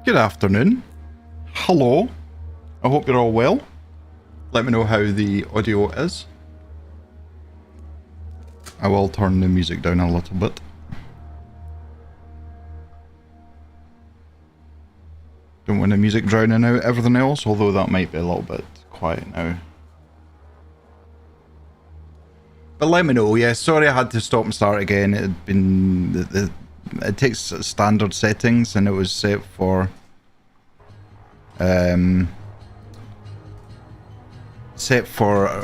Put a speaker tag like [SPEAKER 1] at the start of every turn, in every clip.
[SPEAKER 1] Good afternoon. Hello. I hope you're all well. Let me know how the audio is. I will turn the music down a little bit. Don't want the music drowning out everything else, although that might be a little bit quiet now. But let me know. Yeah, sorry I had to stop and start again. It had been it takes standard settings and it was set for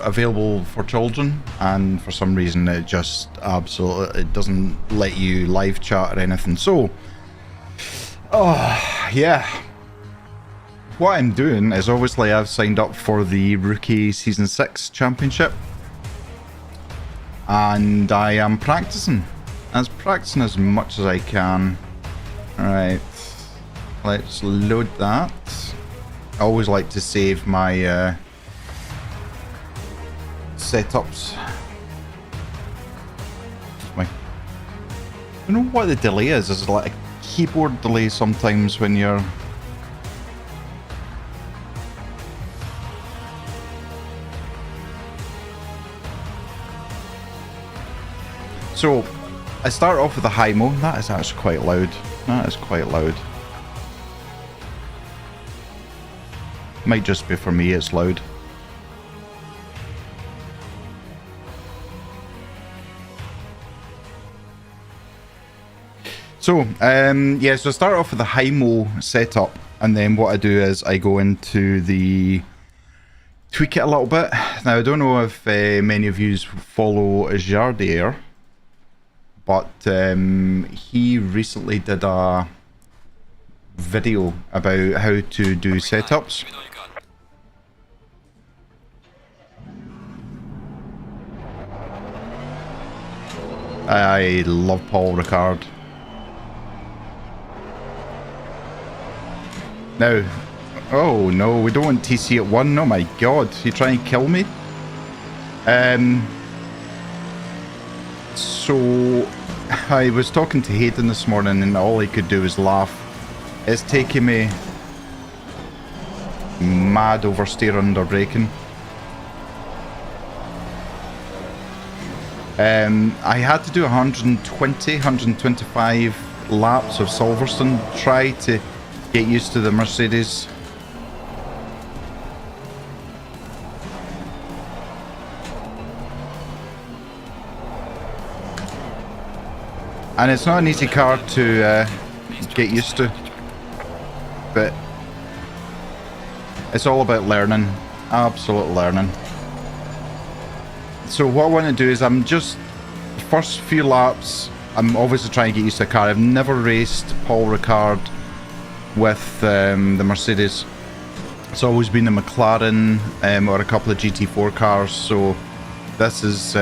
[SPEAKER 1] available for children, and for some reason it just absolutely it doesn't let you live chat or anything. So yeah, what I'm doing is obviously I've signed up for the Rookie Season 6 Championship and I am practicing as much as I can. Alright, let's load that. I always like to save my setups. I don't know what the delay is. There's like a keyboard delay sometimes when you're... So, I start off with a high mo. That is actually quite loud. That is quite loud. Might just be for me, it's loud. So, yeah, so I start off with the high mo setup, and then what I do is I go into the tweak it a little bit. Now, I don't know if many of you follow Jardier, but he recently did a video about how to do setups. I love Paul Ricard. Now, oh no, we don't want TC at 1. Oh my god, you try and kill me? So, I was talking to Hayden this morning and all he could do was laugh. It's taking me mad oversteer under braking. I had to do 125 laps of Silverstone, try to get used to the Mercedes. And it's not an easy car to get used to, but it's all about learning, absolute learning. So what I want to do is I'm just, first few laps, I'm obviously trying to get used to the car. I've never raced Paul Ricard with the Mercedes. It's always been a McLaren or a couple of GT4 cars, so this is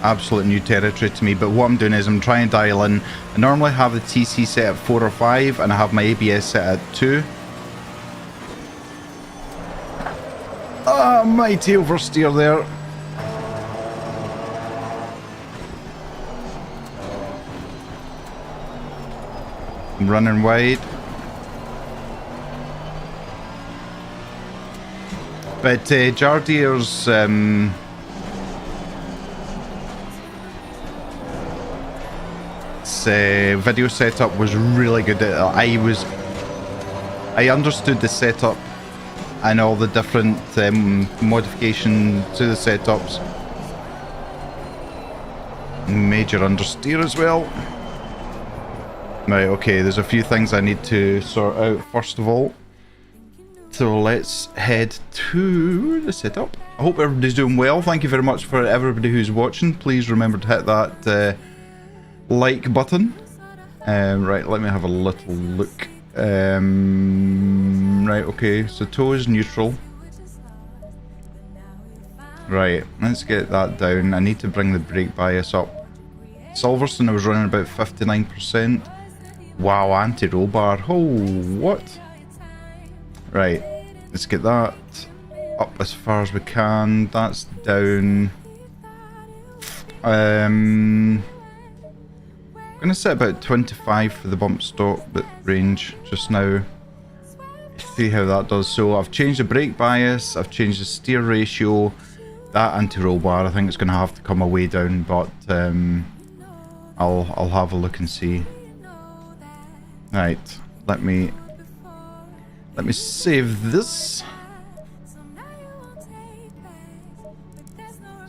[SPEAKER 1] absolute new territory to me. But what I'm doing is I'm trying to dial in. I normally have the TC set at 4 or 5 and I have my ABS set at 2. Ah, mighty oversteer there. I'm running wide. But Jardier's video setup was really good. I understood the setup and all the different modification to the setups. Major understeer as well. Right, okay, there's a few things I need to sort out first of all. So let's head to the setup. I hope everybody's doing well. Thank you very much for everybody who's watching. Please remember to hit that like button. Right, let me have a little look. Right, okay, so toe is neutral. Right, let's get that down. I need to bring the brake bias up. Silverstone, I was running about 59%. Wow, anti-roll bar. Oh, what? Right, let's get that up as far as we can. That's down. I'm gonna set about 25 for the bump stop range just now. See how that does. So I've changed the brake bias, I've changed the steer ratio. That anti-roll bar, I think it's going to have to come a way down, but I'll have a look and see. Right, let me save this.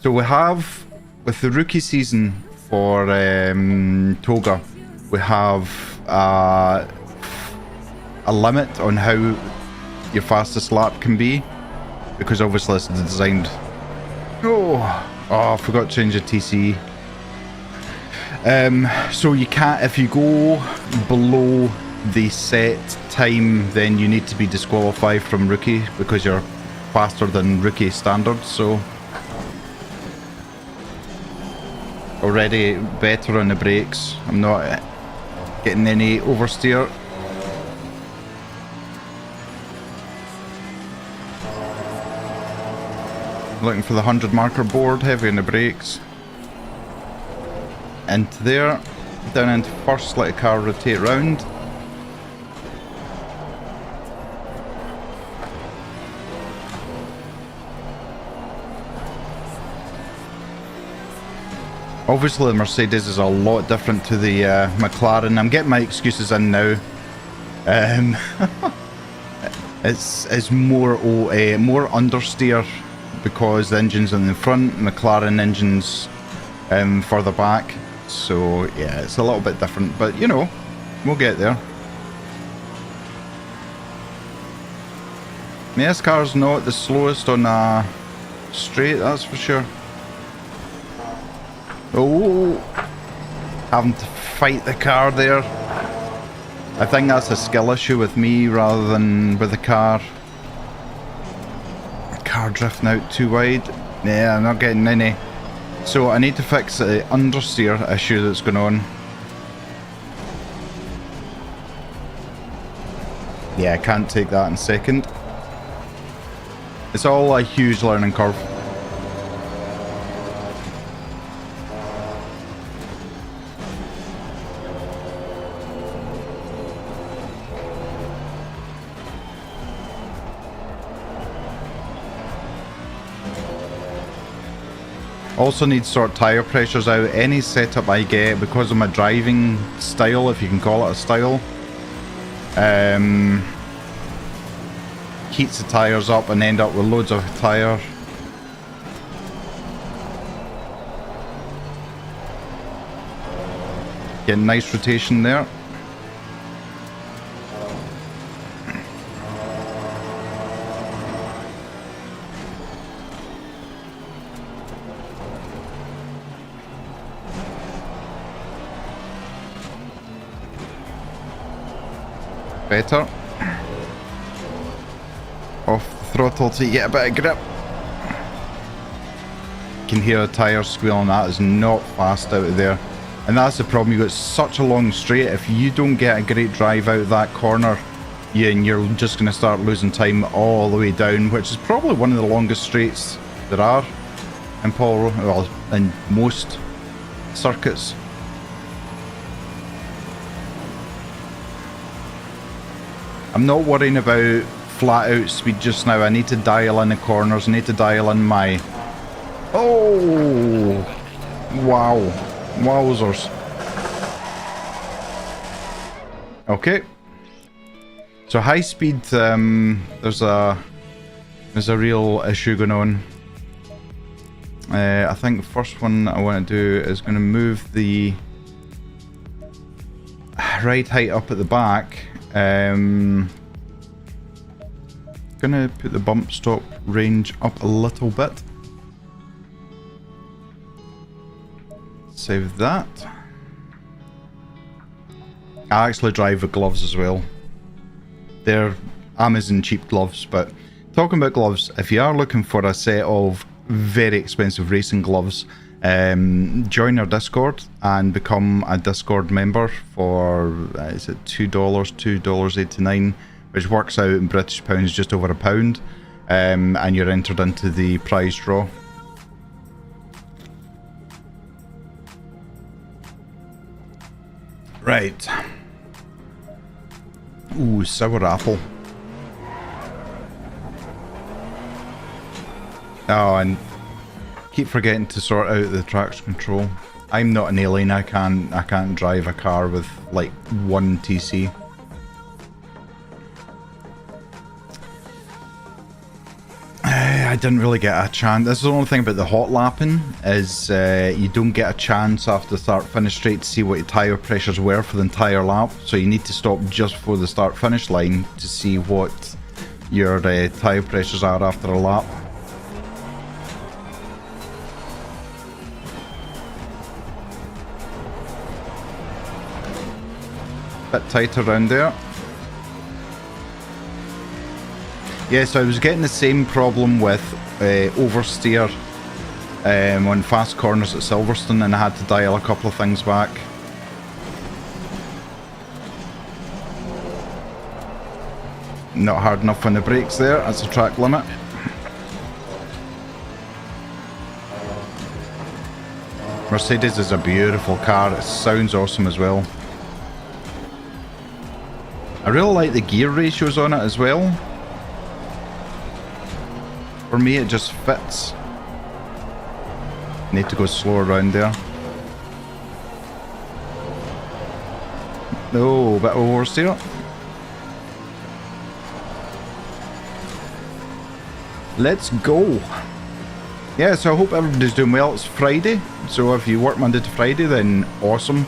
[SPEAKER 1] So we have, with the rookie season for Toga, we have a limit on how your fastest lap can be, because obviously it's designed. Oh, I forgot to change the TC. So you can't, if you go below the set time, then you need to be disqualified from rookie because you're faster than rookie standards. So already better on the brakes. I'm not getting any oversteer. Looking for the 100 marker board, heavy on the brakes. Into there, down into first, let the car rotate round. Obviously the Mercedes is a lot different to the McLaren. I'm getting my excuses in now. It's more understeer because the engine's in the front, McLaren engine's further back. So yeah, it's a little bit different, but you know, we'll get there. This car's not the slowest on a straight, that's for sure. Oh, having to fight the car there. I think that's a skill issue with me rather than with the car. Car drifting out too wide. Yeah, I'm not getting any. So I need to fix the understeer issue that's going on. Yeah, I can't take that in second. It's all a huge learning curve. Also need to sort tyre pressures out. Any setup I get, because of my driving style, if you can call it a style, heats the tyres up and end up with loads of tyre. Get nice rotation there. Better. Off the throttle to get a bit of grip. You can hear a tyre squealing. That is not fast out of there. And that's the problem, you've got such a long straight. If you don't get a great drive out of that corner, you're just going to start losing time all the way down, which is probably one of the longest straights there are in well, in most circuits. I'm not worrying about flat out speed just now. I need to dial in the corners. I need to dial in my... Oh! Wow. Wowzers. Okay. So high speed, there's a real issue going on. I think the first one I want to do is going to move the ride height up at the back. Gonna put the bump stop range up a little bit. Save that. I actually drive with gloves as well. They're Amazon cheap gloves, but talking about gloves, if you are looking for a set of very expensive racing gloves, join our Discord and become a Discord member for is it $2.89, which works out in British pounds just over £1, and you're entered into the prize draw. Right. Ooh, sour apple. Oh, and keep forgetting to sort out the traction control. I'm not an alien. I can't drive a car with like 1 TC. I didn't really get a chance. This is the only thing about the hot lapping is you don't get a chance after the start-finish straight to see what your tyre pressures were for the entire lap. So you need to stop just before the start-finish line to see what your tyre pressures are after a lap. Bit tight around there. Yeah, so I was getting the same problem with oversteer on fast corners at Silverstone, and I had to dial a couple of things back. Not hard enough on the brakes there, that's a track limit. Mercedes is a beautiful car, it sounds awesome as well. I really like the gear ratios on it as well. For me, it just fits. Need to go slower around there. Oh, bit of oversteer. Let's go. Yeah, so I hope everybody's doing well. It's Friday, so if you work Monday to Friday, then awesome.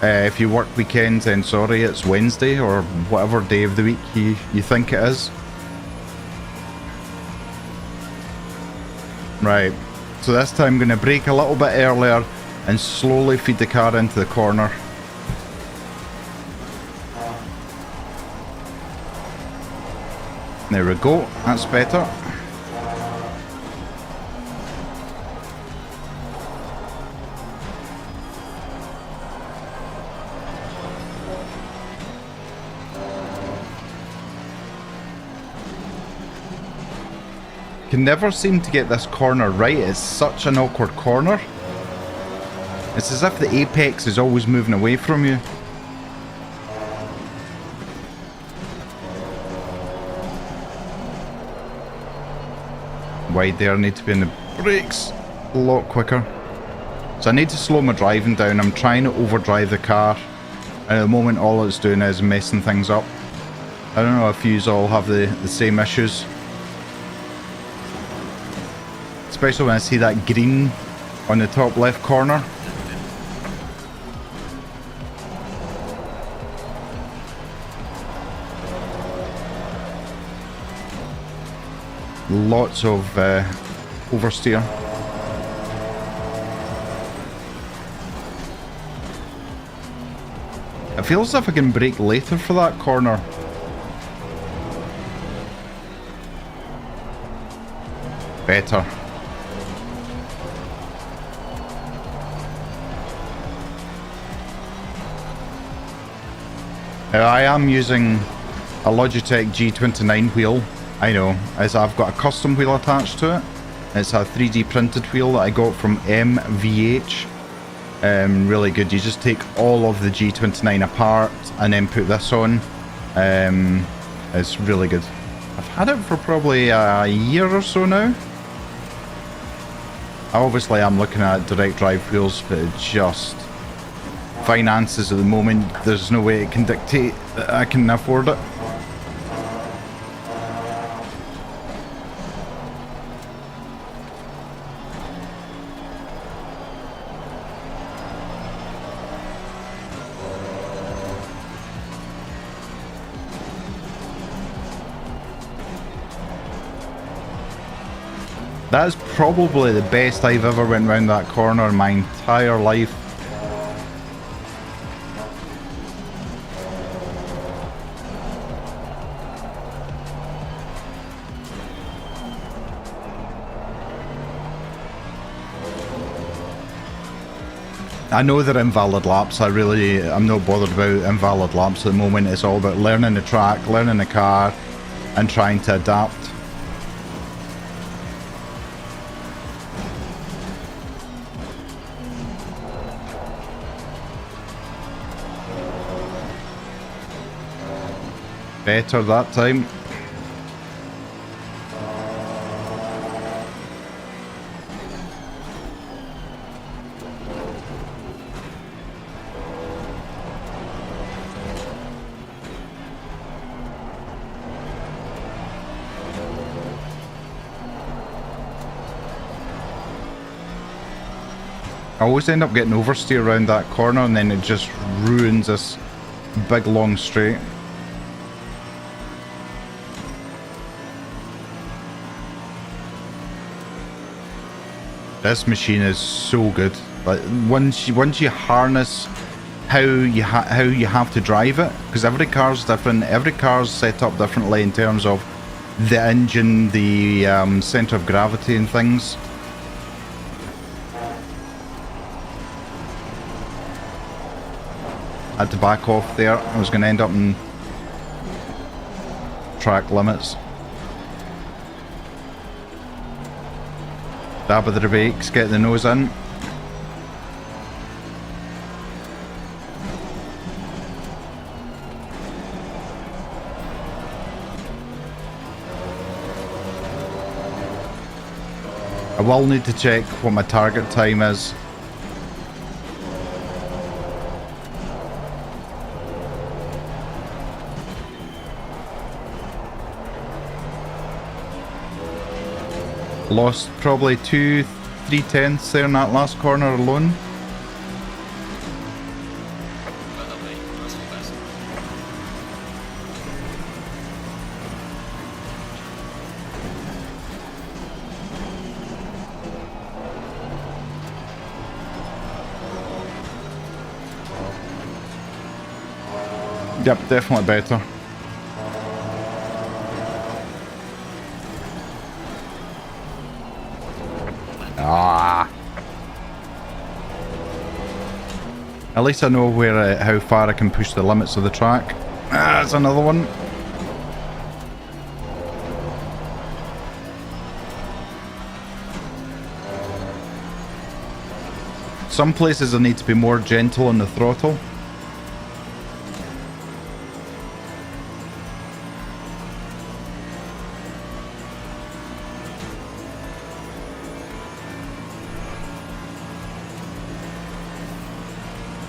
[SPEAKER 1] If you work weekends, then sorry, it's Wednesday or whatever day of the week you think it is. Right, so this time I'm going to brake a little bit earlier and slowly feed the car into the corner. There we go, that's better. Can never seem to get this corner right. It's such an awkward corner. It's as if the apex is always moving away from you. Wide there, need to be in the brakes a lot quicker. So I need to slow my driving down. I'm trying to overdrive the car, and at the moment all it's doing is messing things up. I don't know if you all have the same issues. Especially when I see that green on the top left corner. Lots of oversteer. It feels as if I can brake later for that corner. Better. I am using a Logitech G29 wheel. I know, as I've got a custom wheel attached to it. It's a 3D printed wheel that I got from MVH. Really good. You just take all of the G29 apart and then put this on. It's really good. I've had it for probably a year or so now. Obviously I'm looking at direct drive wheels, but it just... finances at the moment, there's no way it can dictate that I can afford it. That's probably the best I've ever went round that corner in my entire life. I know they're invalid laps. I'm not bothered about invalid laps at the moment. It's all about learning the track, learning the car, and trying to adapt. Better that time. I always end up getting oversteer around that corner, and then it just ruins this big long straight. This machine is so good. Like once you harness how you have to drive it, because every car's different. Every car's set up differently in terms of the engine, the center of gravity, and things. I had to back off there. I was going to end up in track limits. Dab of the brakes, get the nose in. I will need to check what my target time is. Lost probably 2-3 tenths there in that last corner alone. Yep, definitely better. Ah. At least I know where how far I can push the limits of the track. Ah, that's another one. Some places I need to be more gentle on the throttle.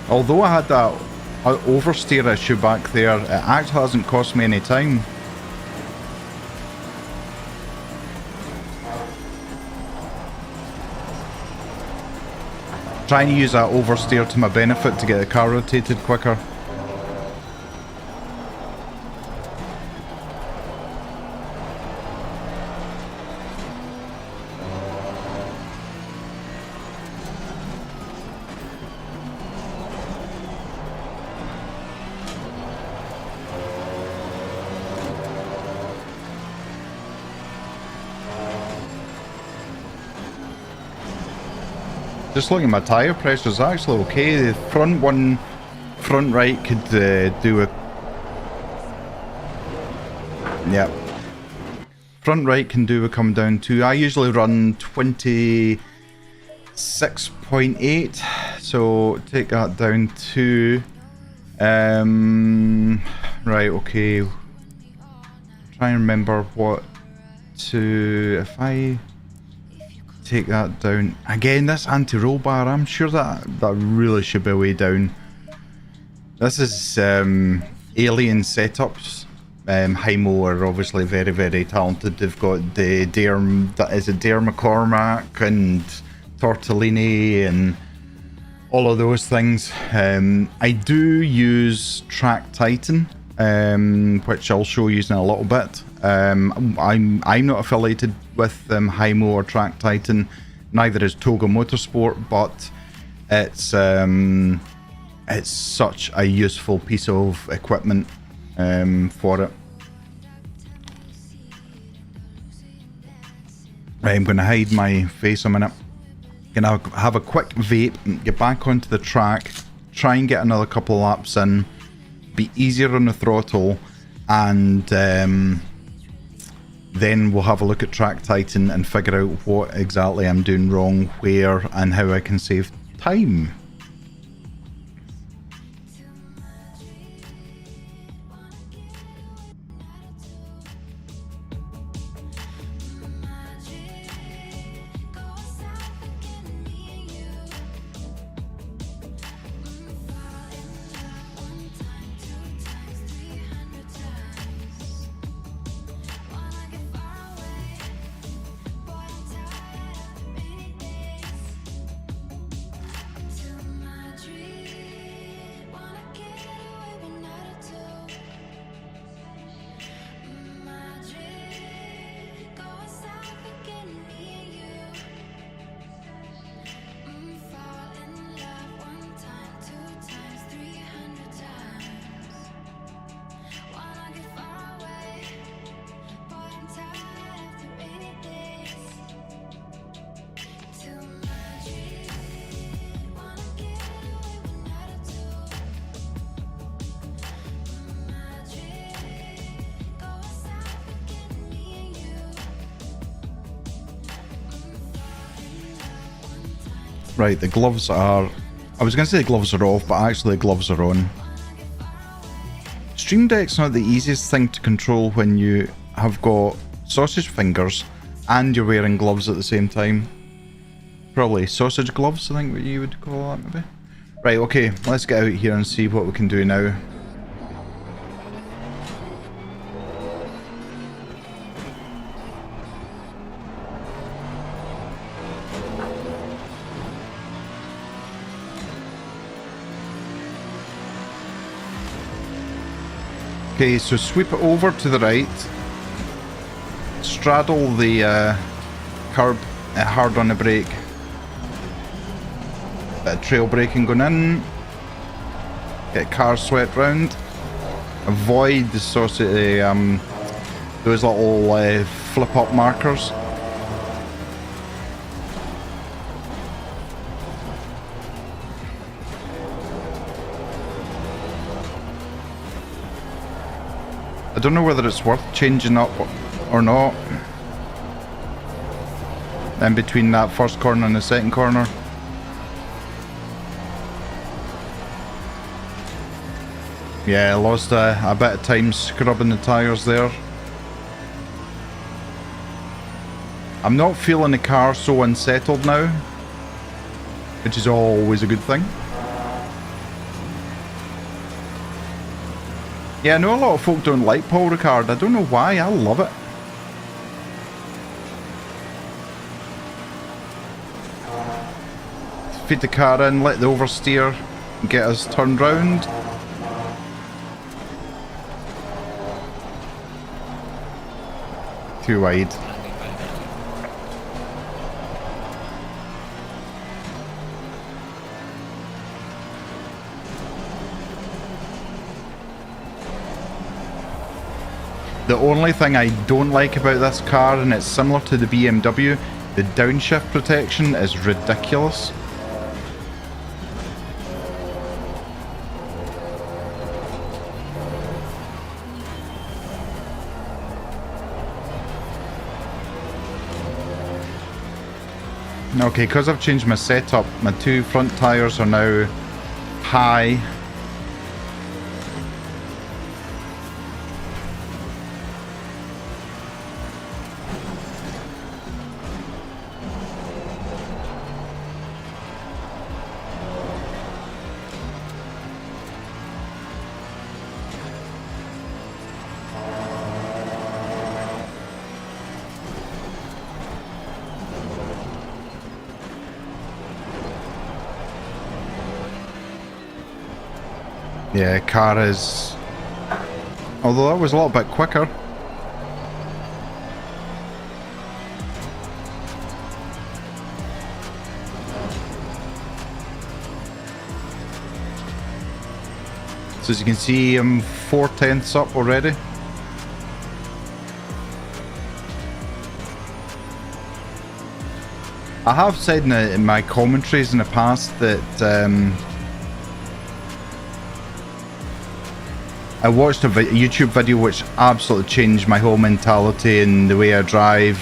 [SPEAKER 1] Although I had that oversteer issue back there, it actually hasn't cost me any time. Trying to use that oversteer to my benefit to get the car rotated quicker. Just looking at my tyre pressure is actually okay. The front right could do a... Yeah. Front right can do a come down too. I usually run 26.8, so take that down to... right, okay. Try and remember what to... If I... take that down again, this anti-roll bar, I'm sure that really should be way down. This is alien setups. Heimo are obviously very, very talented. They've got the Dare McCormack and Tortellini and all of those things. I do use Track Titan, which I'll show you in a little bit. I'm not affiliated with Heimo or Track Titan, neither is Toga Motorsport, but it's such a useful piece of equipment for it. Right, I'm going to hide my face a minute. Gonna have a quick vape, get back onto the track, try and get another couple of laps in, be easier on the throttle, and then we'll have a look at Track Titan and figure out what exactly I'm doing wrong, where, and how I can save time. Right, the gloves are... I was going to say the gloves are off, but actually the gloves are on. Stream Deck's not the easiest thing to control when you have got sausage fingers and you're wearing gloves at the same time. Probably sausage gloves, I think what you would call that maybe. Right, okay, let's get out here and see what we can do now. Okay, so sweep it over to the right, straddle the curb, hard on the brake, bit of trail braking going in, get cars swept round, avoid the sort of those little flip up markers. I don't know whether it's worth changing up or not in between that first corner and the second corner. Yeah, I lost a bit of time scrubbing the tyres there. I'm not feeling the car so unsettled now, which is always a good thing. Yeah, I know a lot of folk don't like Paul Ricard. I don't know why, I love it. Feed the car in, let the oversteer get us turned round. Too wide. The only thing I don't like about this car, and it's similar to the BMW, the downshift protection is ridiculous. Okay, because I've changed my setup, my two front tyres are now high. Yeah, car is... Although that was a little bit quicker. So as you can see, I'm 4/10 up already. I have said in my commentaries in the past that I watched a YouTube video which absolutely changed my whole mentality and the way I drive.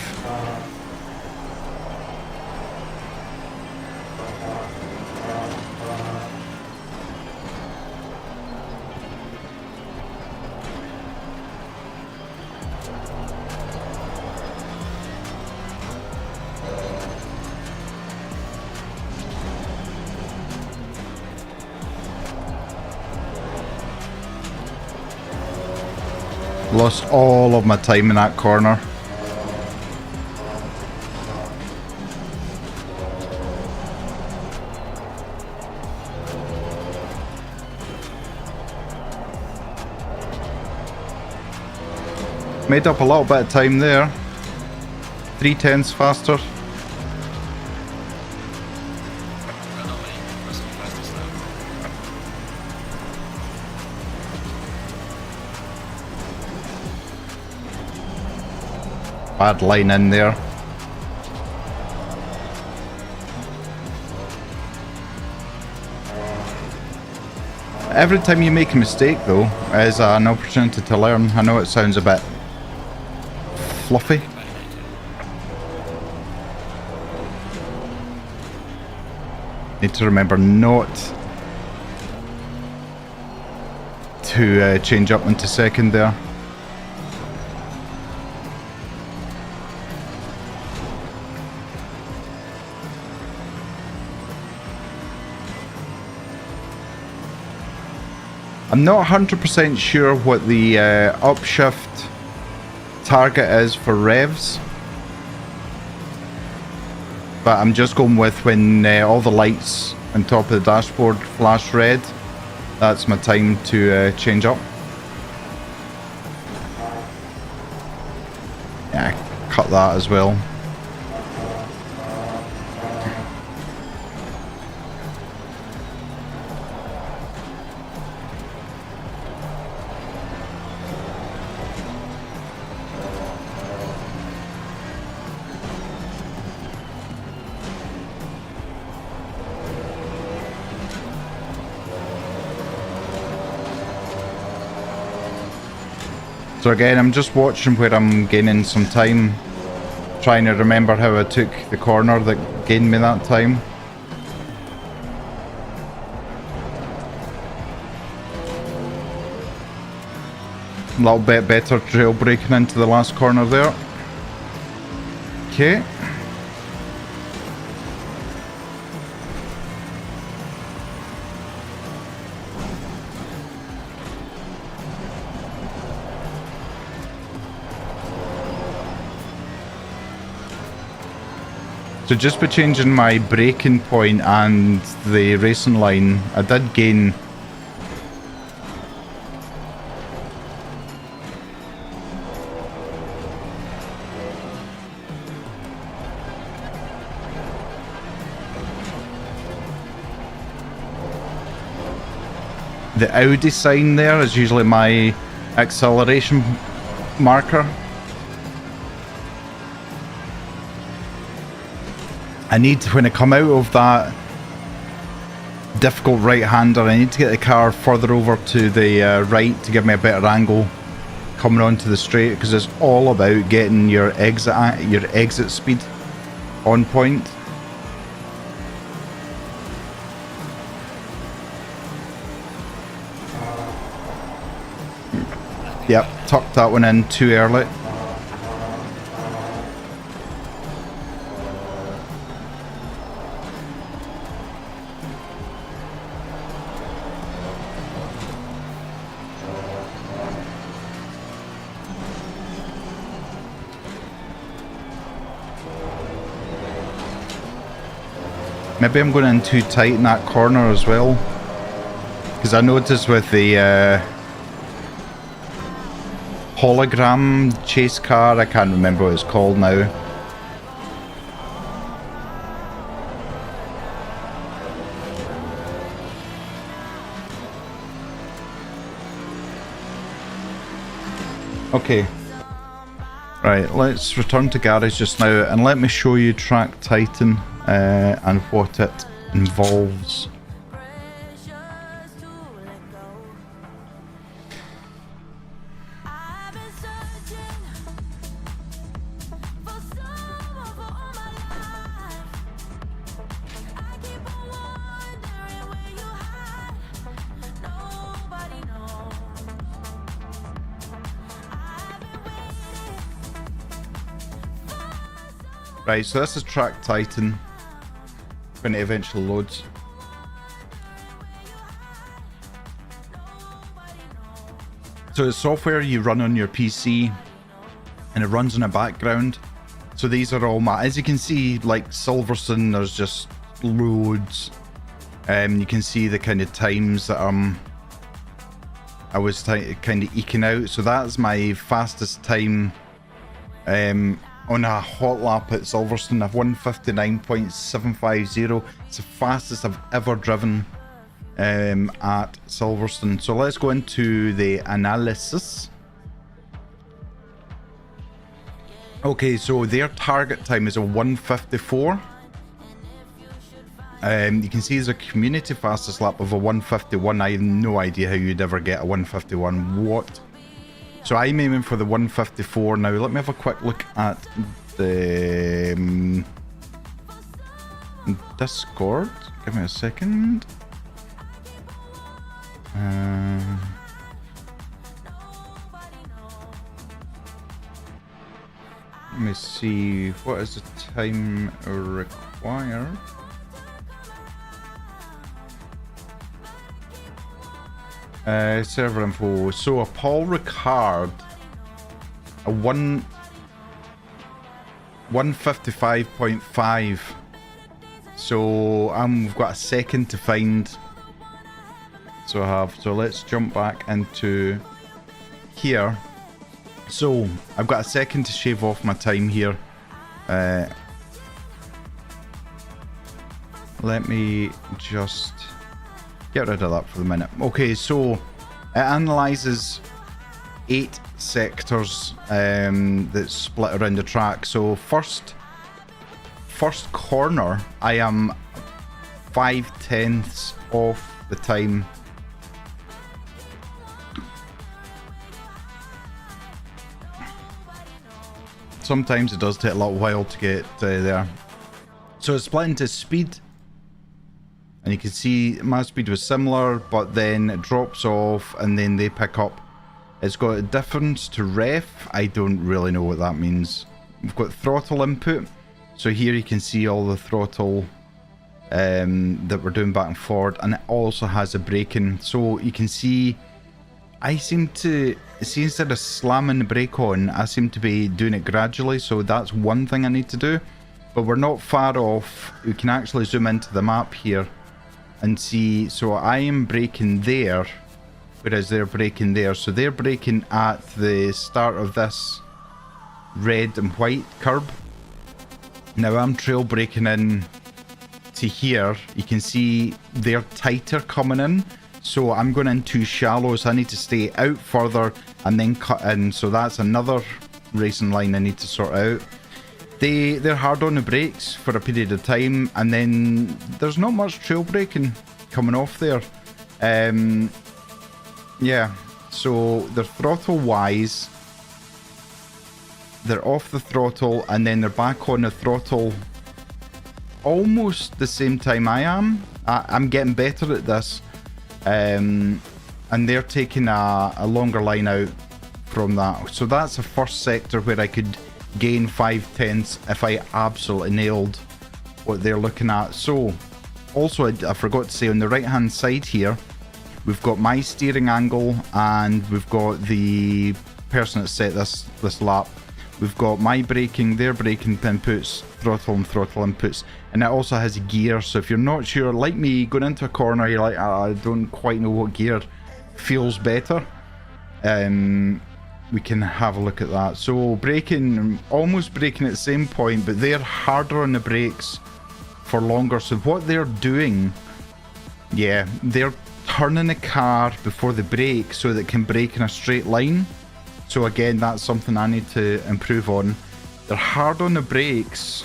[SPEAKER 1] Lost all of my time in that corner. Made up a little bit of time there. 3/10 faster. Bad line in there. Every time you make a mistake though is an opportunity to learn. I know it sounds a bit fluffy. Need to remember not to change up into second there. I'm not 100% sure what the upshift target is for revs, but I'm just going with when all the lights on top of the dashboard flash red. That's my time to change up. Yeah, cut that as well. So again, I'm just watching where I'm gaining some time, trying to remember how I took the corner that gained me that time. A little bit better trail braking into the last corner there. Okay. So just by changing my braking point and the racing line, I did gain the Audi sign there is usually my acceleration marker. I need, when I come out of that difficult right-hander, I need to get the car further over to the right to give me a better angle coming onto the straight, because it's all about getting your exit speed on point. Yep, tucked that one in too early. Maybe I'm going in too tight in that corner as well, because I noticed with the hologram chase car, I can't remember what it's called now. Okay. Right, let's return to garage just now and let me show you Track Titan and what it involves. Right, so this is Track Titan when it eventually loads. So it's software you run on your PC and it runs in the background. So these are all as you can see, like Silverstone, there's just loads. You can see the kind of times that I was kind of eking out. So that's my fastest time on a hot lap at Silverstone of 1:59.750. It's the fastest I've ever driven at Silverstone. So let's go into the analysis. Okay, so their target time is a 1:54. You can see there's a community fastest lap of a 1:51. I have no idea how you'd ever get a 1:51. What? So I'm aiming for the 1:54 now. Let me have a quick look at the Discord. Give me a second. Let me see, what is the time required? Server info. So a Paul Ricard, a 155.5. So we've got a second to find. So I have. So let's jump back into here. So I've got a second to shave off my time here. Let me just get rid of that for the minute. Okay, so it analyzes 8 sectors that split around the track. So first corner, I am 5/10 off the time. Sometimes it does take a little while to get there. So it's split into speed. And you can see my speed was similar, but then it drops off and then they pick up. It's got a difference to ref. I don't really know what that means. We've got throttle input. So here you can see all the throttle that we're doing back and forward. And it also has a braking. So you can see, I seem to see, instead of slamming the brake on, I seem to be doing it gradually. So that's one thing I need to do. But we're not far off. We can actually zoom into the map here and see. So I am braking there, whereas they're braking there. So they're braking at the start of this red and white curb. Now I'm trail braking in to here. You can see they're tighter coming in. So I'm going in too shallow, so I need to stay out further and then cut in. So that's another racing line I need to sort out. They're hard on the brakes for a period of time, and then there's not much trail braking coming off there. Yeah, so they're throttle wise, they're off the throttle, and then they're back on the throttle almost the same time I am. I'm getting better at this. And they're taking a longer line out from that. So that's the first sector where I could gain 5/10 if I absolutely nailed what they're looking at. So also I forgot to say, on the right hand side here we've got my steering angle, and we've got the person that set this lap. We've got my braking, their braking inputs, throttle and throttle inputs, and it also has a gear. So if you're not sure, like me, going into a corner, you're like, I don't quite know what gear feels better. We can have a look at that. So braking, almost braking at the same point, but they're harder on the brakes for longer. So what they're doing, yeah, they're turning the car before they brake so that it can brake in a straight line. So again, that's something I need to improve on. They're hard on the brakes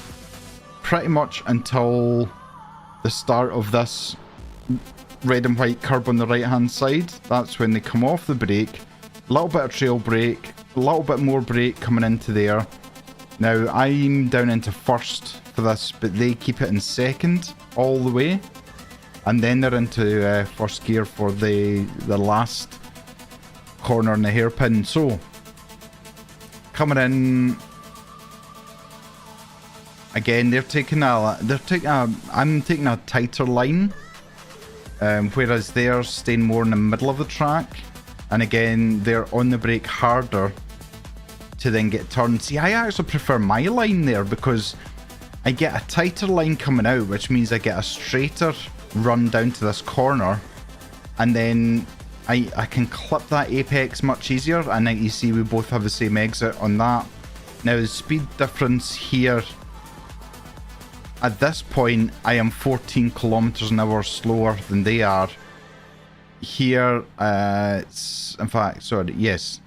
[SPEAKER 1] pretty much until the start of this red and white curb on the right hand side. That's when they come off the brake. A little bit of trail brake, a little bit more brake coming into there. Now I'm down into first for this, but they keep it in second all the way, and then they're into first gear for the last corner and the hairpin. So coming in again, I'm taking a tighter line, whereas they're staying more in the middle of the track. And again, they're on the brake harder to then get turned. See, I actually prefer my line there because I get a tighter line coming out, which means I get a straighter run down to this corner, and then I can clip that apex much easier. And then you see we both have the same exit on that. Now the speed difference here, at this point, I am 14 kilometers an hour slower than they are. Here, it's, in fact, sorry, yes.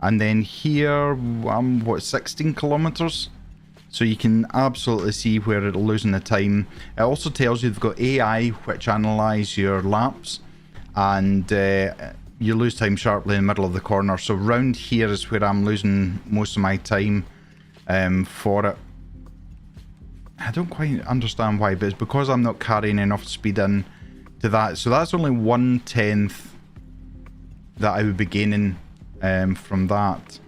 [SPEAKER 1] And then here, I'm, what, 16 kilometers? So you can absolutely see where it'll losing the time. It also tells you they've got AI, which analyse your laps. And you lose time sharply in the middle of the corner. So round here is where I'm losing most of my time for it. I don't quite understand why, but it's because I'm not carrying enough speed in to that. So that's only 1/10 that I would be gaining from that.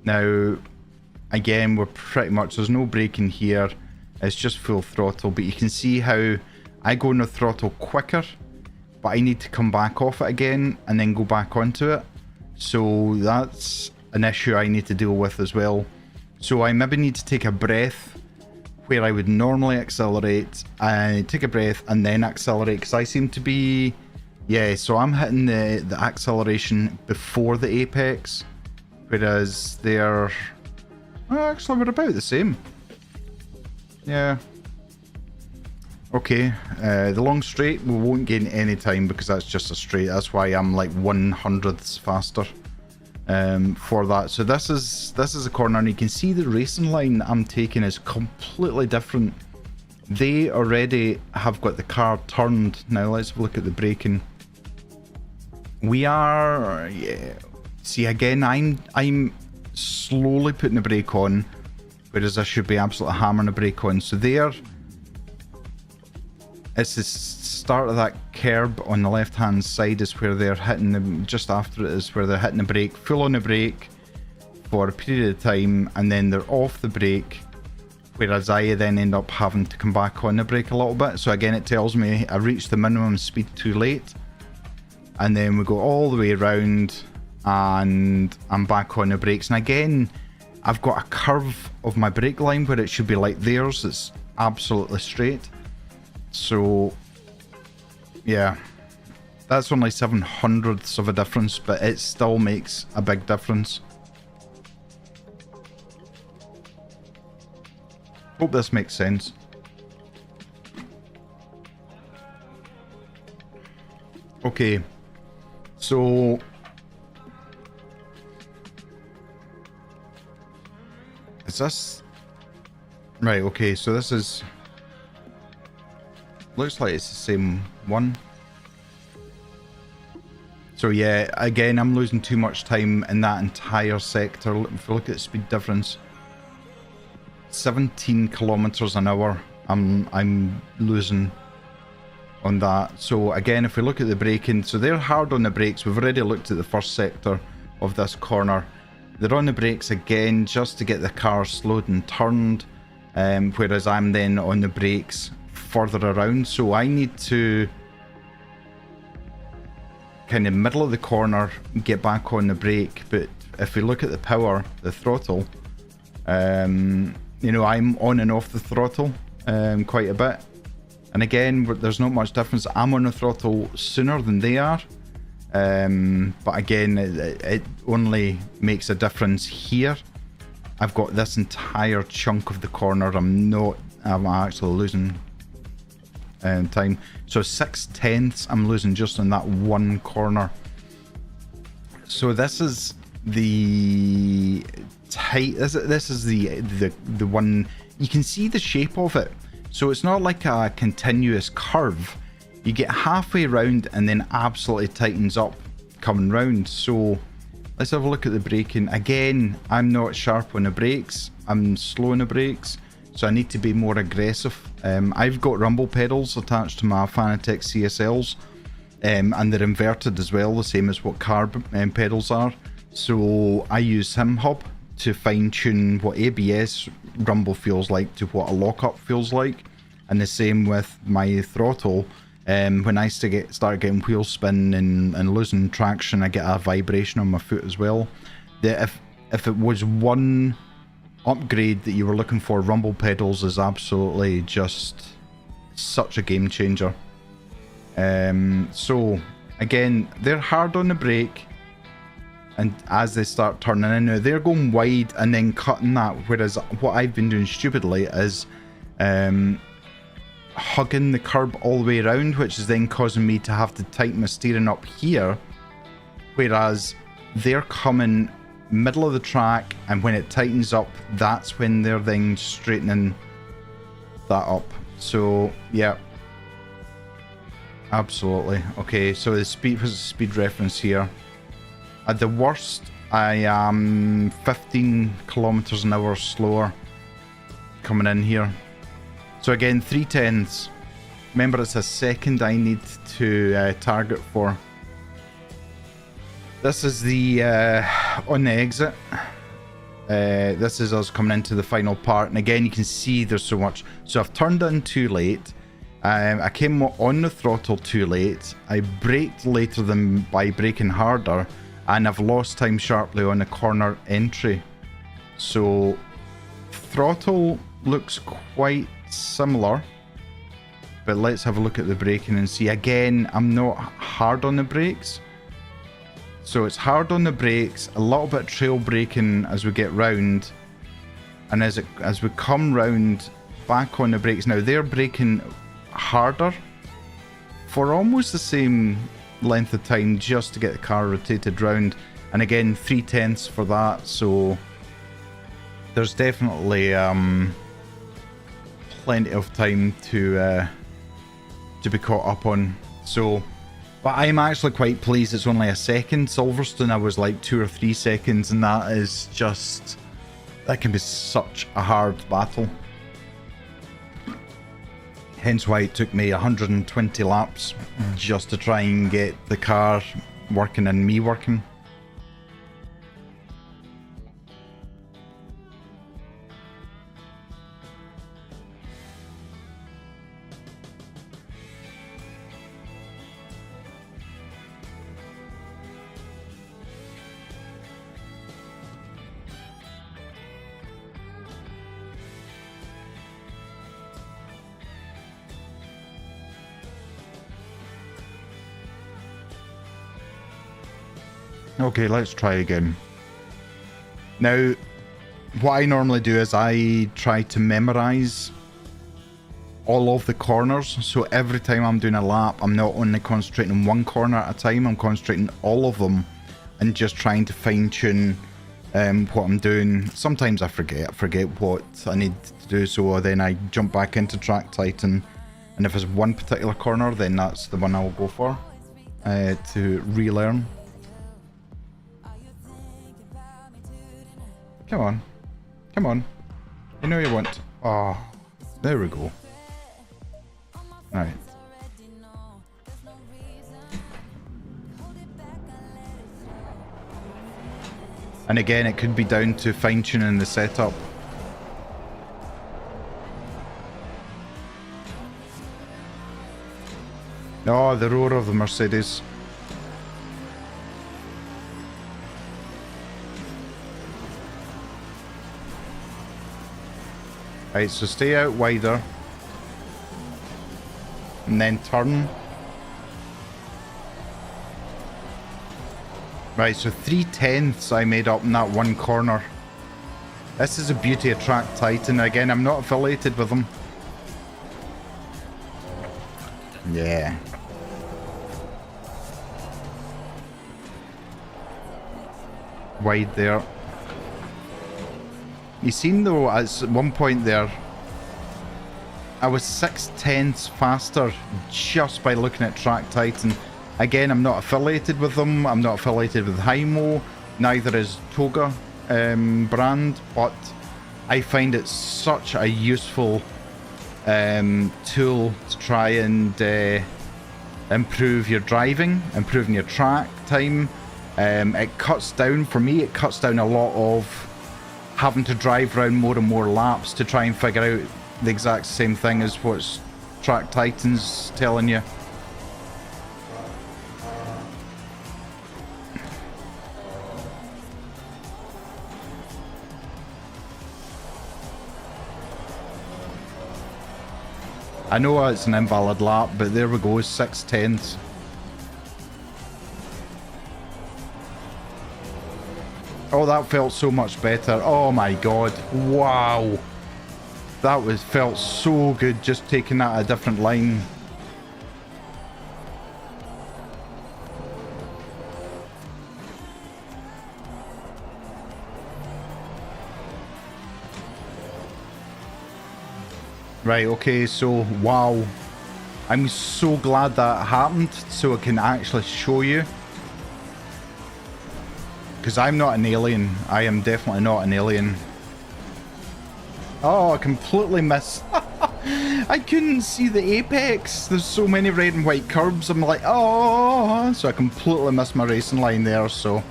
[SPEAKER 1] Now, again, we're pretty much, there's no braking here. It's just full throttle, but you can see how I go on the throttle quicker, but I need to come back off it again and then go back onto it. So that's an issue I need to deal with as well. So I maybe need to take a breath where I would normally accelerate, take a breath and then accelerate, because I seem to be, yeah, so I'm hitting the acceleration before the apex, whereas they're, well, actually we're about the same. Yeah. Okay, the long straight, we won't gain any time because that's just a straight. That's why I'm like 1/100ths faster for that. So this is a corner, and you can see the racing line I'm taking is completely different. They already have got the car turned. Now let's have a look at the braking. We are, yeah. See, again, I'm slowly putting the brake on, whereas I should be absolutely hammering the brake on. So there, it's the start of that curb on the left hand side is where they're hitting the, just after it is where they're hitting the brake, full on the brake for a period of time, and then they're off the brake, whereas I then end up having to come back on the brake a little bit. So again, it tells me I reached the minimum speed too late, and then we go all the way around and I'm back on the brakes. And again, I've got a curve of my brake line where it should be like theirs. It's absolutely straight. So yeah, that's only 7/100ths of a difference, but it still makes a big difference. Hope this makes sense. Okay, so is this right? Okay, so this is, looks like it's the same one. So yeah, again, I'm losing too much time in that entire sector. If you look at the speed difference, 17 kilometers an hour I'm losing on that. So again, if we look at the braking, so they're hard on the brakes. We've already looked at the first sector of this corner. They're on the brakes again just to get the car slowed and turned, whereas I'm then on the brakes further around. So I need to kind of middle of the corner get back on the brake. But if we look at the power, the throttle, you know, I'm on and off the throttle quite a bit. And again, there's not much difference. I'm on the throttle sooner than they are. But again, it only makes a difference here. I've got this entire chunk of the corner. I'm actually losing time. So 6/10 I'm losing just on that one corner. So this is the tight. This is the one. You can see the shape of it. So it's not like a continuous curve. You get halfway around and then absolutely tightens up coming round. So let's have a look at the braking. Again, I'm not sharp on the brakes. I'm slow on the brakes. So I need to be more aggressive. I've got rumble pedals attached to my Fanatec CSLs. And they're inverted as well, the same as what car pedals are. So I use Sim Hub to fine tune what ABS rumble feels like to what a lockup feels like, and the same with my throttle. When I start getting wheel spin and losing traction, I get a vibration on my foot as well. If it was one upgrade that you were looking for, rumble pedals is absolutely just such a game changer. So again, they're hard on the brake, and as they start turning in now, they're going wide and then cutting that, whereas what I've been doing stupidly is hugging the curb all the way around, which is then causing me to have to tighten my steering up here, whereas they're coming middle of the track, and when it tightens up, that's when they're then straightening that up. So yeah, absolutely. Okay, so the speed was a speed reference here. At the worst, I am 15 kilometers an hour slower coming in here. So again, 3/10. Remember, it's a second I need to target for. This is the on the exit. This is us coming into the final part, and again you can see there's so much. So I've turned in too late. I came on the throttle too late. I braked later than by braking harder, and I've lost time sharply on the corner entry. So throttle looks quite similar, but let's have a look at the braking and see. Again, I'm not hard on the brakes. So it's hard on the brakes, a little bit of trail braking as we get round, and as we come round back on the brakes. Now they're braking harder for almost the same length of time just to get the car rotated round, and again 3/10 for that. So there's definitely plenty of time to be caught up on. So. But I'm actually quite pleased it's only a second. Silverstone, I was like 2 or 3 seconds, and that is just... that can be such a hard battle. Hence why it took me 120 laps just to try and get the car working and me working. Okay, let's try again. Now, what I normally do is I try to memorize all of the corners. So every time I'm doing a lap, I'm not only concentrating on one corner at a time, I'm concentrating all of them and just trying to fine tune what I'm doing. Sometimes I forget what I need to do, so then I jump back into Track Titan, and if it's one particular corner, then that's the one I'll go for to relearn. Come on. Come on. You know you want. Oh, there we go. Right. And again, it could be down to fine-tuning the setup. Oh, the roar of the Mercedes. Right, so stay out wider. And then turn. Right, so 3/10 I made up in that one corner. This is the beauty of Track Titan. Again, I'm not affiliated with them. Yeah. Wide there. You seen though, at one point there, I was 6/10 faster just by looking at Track Titan. Again, I'm not affiliated with them. I'm not affiliated with Hymo. Neither is Toga brand, but I find it such a useful tool to try and improve your driving, improving your track time. It cuts down, for me, it cuts down a lot of having to drive around more and more laps to try and figure out the exact same thing as what Track Titan's telling you. I know it's an invalid lap, but there we go, 6/10. Oh, that felt so much better. Oh my god. Wow. That felt so good just taking that a different line. Right, okay, so wow. I'm so glad that happened so I can actually show you. Because I'm not an alien. I am definitely not an alien. Oh, I completely missed. I couldn't see the apex. There's so many red and white curbs. I'm like, oh, so I completely missed my racing line there. So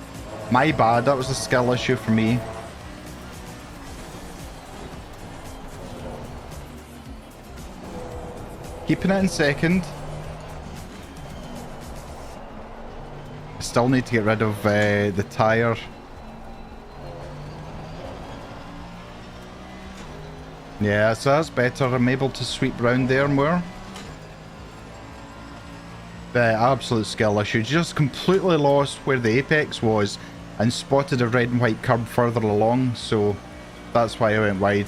[SPEAKER 1] my bad. That was a skill issue for me. Keeping it in second. Still need to get rid of the tyre. Yeah, so that's better. I'm able to sweep round there more. The absolute skill issue. Just completely lost where the apex was and spotted a red and white curb further along, so that's why I went wide.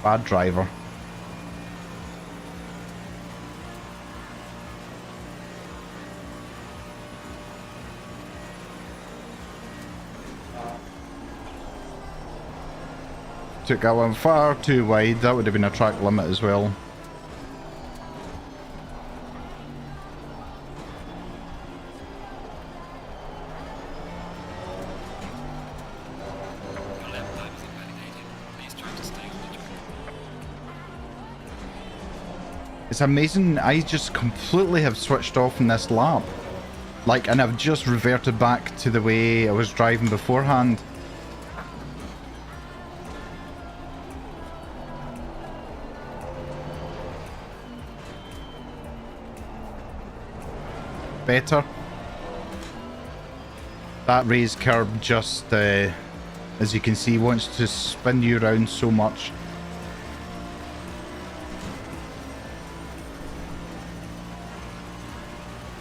[SPEAKER 1] Bad driver. Took that one far too wide. That would have been a track limit as well. It's amazing. I just completely have switched off in this lap. Like, and I've just reverted back to the way I was driving beforehand. Better. That raised curb just, as you can see, wants to spin you around so much.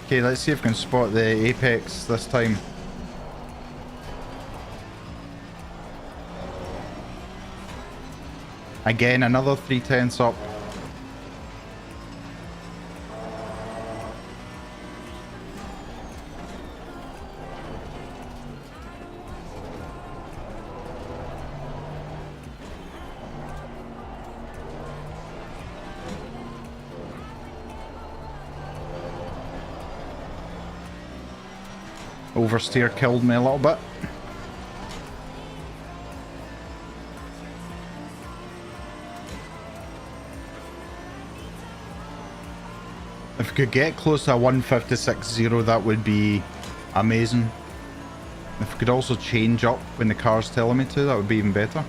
[SPEAKER 1] Okay, let's see if we can spot the apex this time. Again, another 3/10 up. Oversteer killed me a little bit. If we could get close to a 156.0, that would be amazing. If we could also change up when the car's telling me to, that would be even better.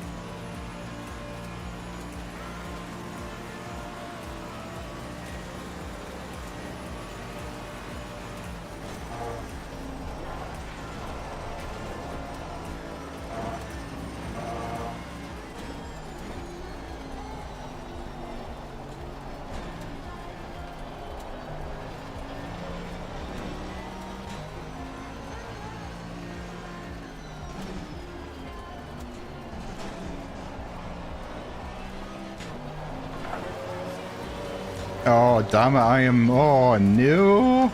[SPEAKER 1] Oh, damn it, I am... Oh, no!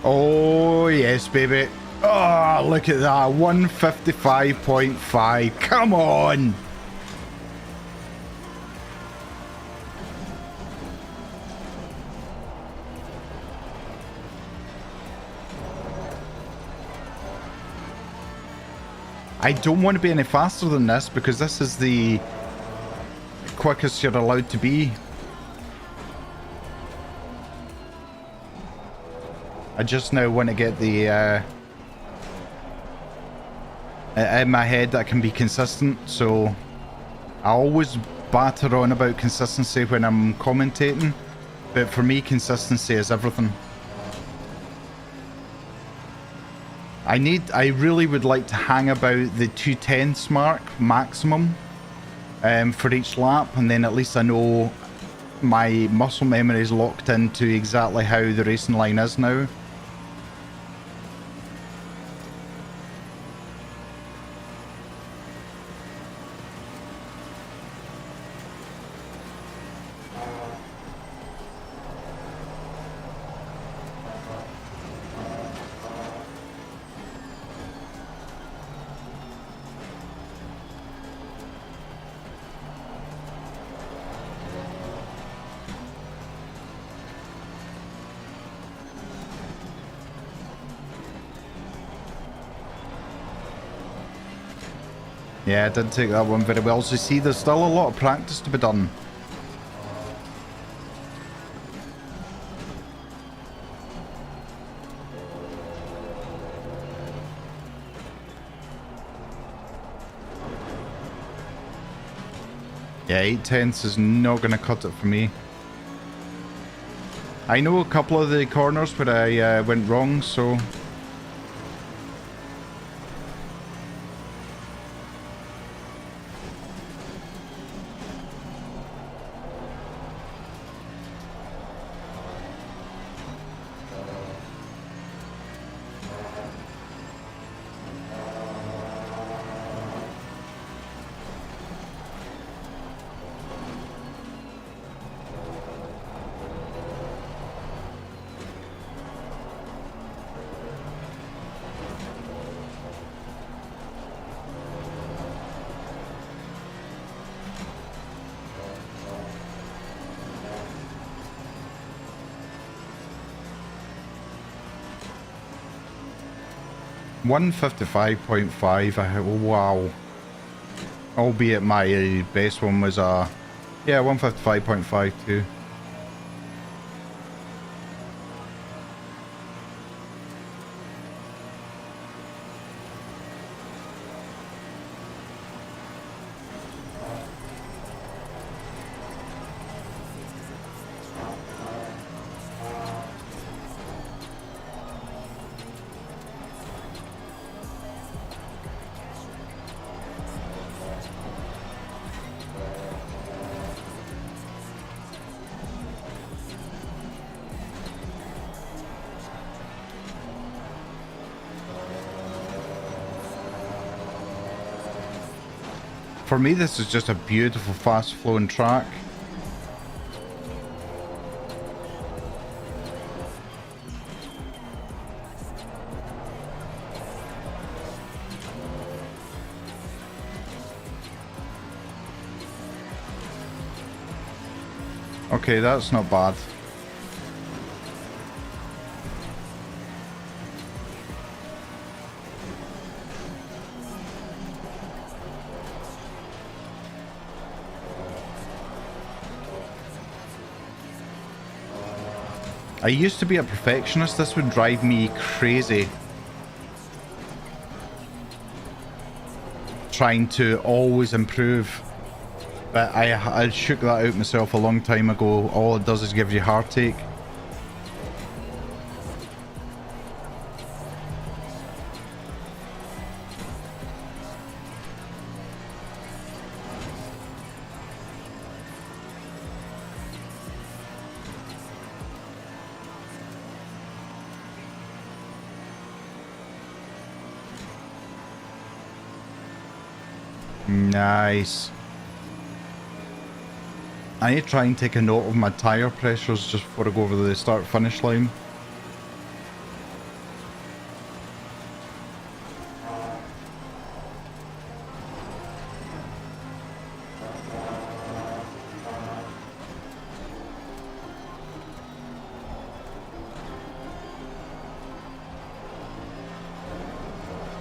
[SPEAKER 1] Oh, yes, baby. Oh, look at that. 155.5. Come on! I don't want to be any faster than this because this is the quickest you're allowed to be. I just now want to get the in my head that I can be consistent, so I always batter on about consistency when I'm commentating, but for me consistency is everything. I really would like to hang about the 2/10 mark maximum for each lap, and then at least I know my muscle memory is locked into exactly how the racing line is now. Yeah, I did take that one very well. So see, there's still a lot of practice to be done. Yeah, 8/10 is not going to cut it for me. I know a couple of the corners where I went wrong, so... $155.5, wow. Albeit my base one was a... yeah, 155.52. For me, this is just a beautiful, fast-flowing track. Okay, that's not bad. I used to be a perfectionist. This would drive me crazy. Trying to always improve. But I shook that out myself a long time ago. All it does is give you heartache. Nice. I need to try and take a note of my tyre pressures just before I go over the start-finish line.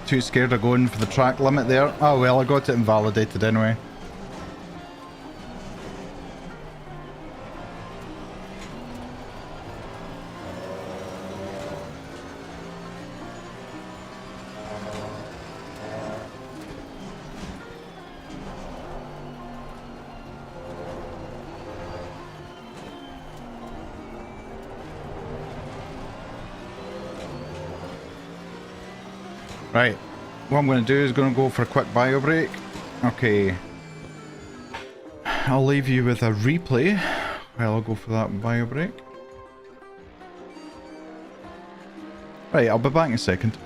[SPEAKER 1] Too scared of going for the track limit there. Oh well, I got it invalidated anyway. Right, what I'm going to do is going to go for a quick bio break. Okay, I'll leave you with a replay while I'll go for that bio break. Right, I'll be back in a second.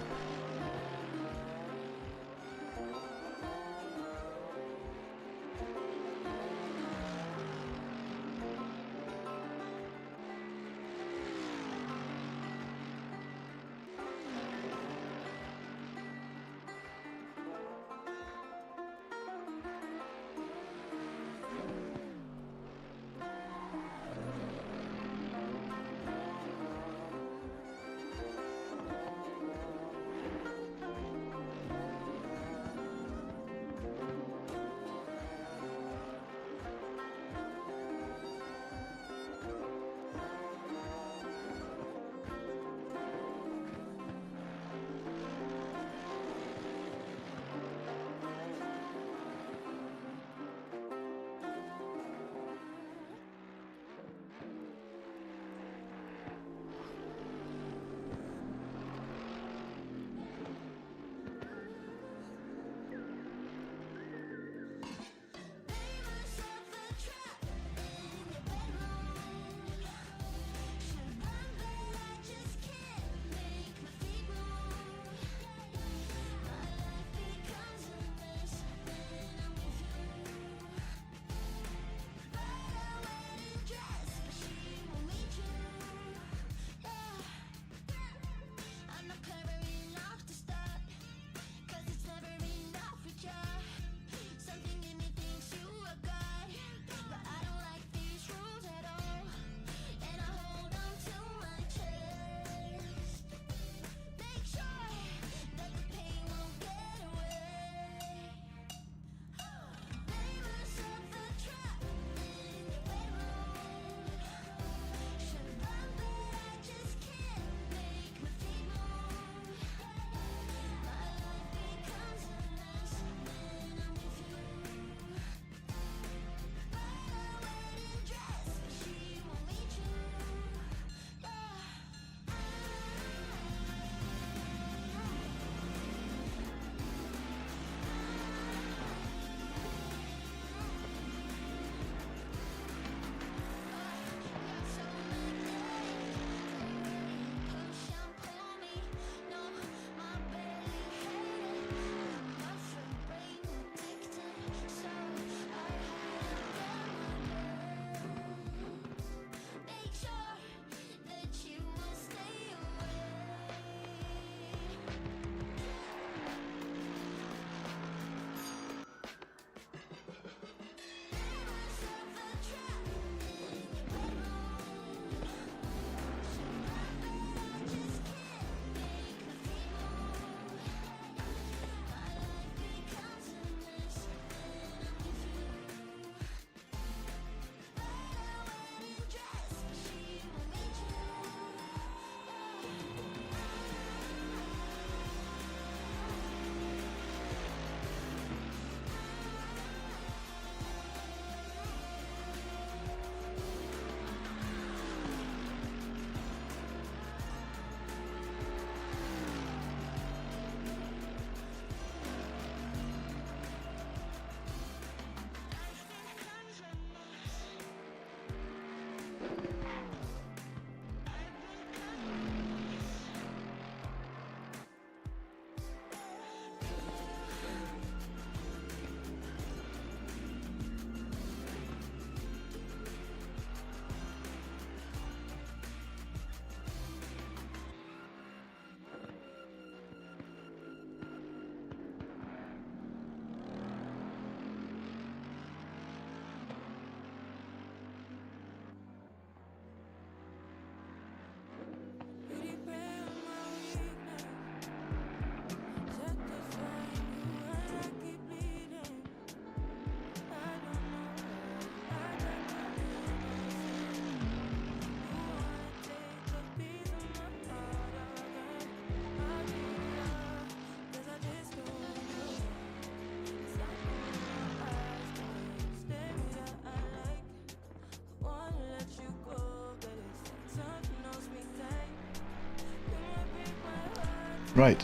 [SPEAKER 1] Right.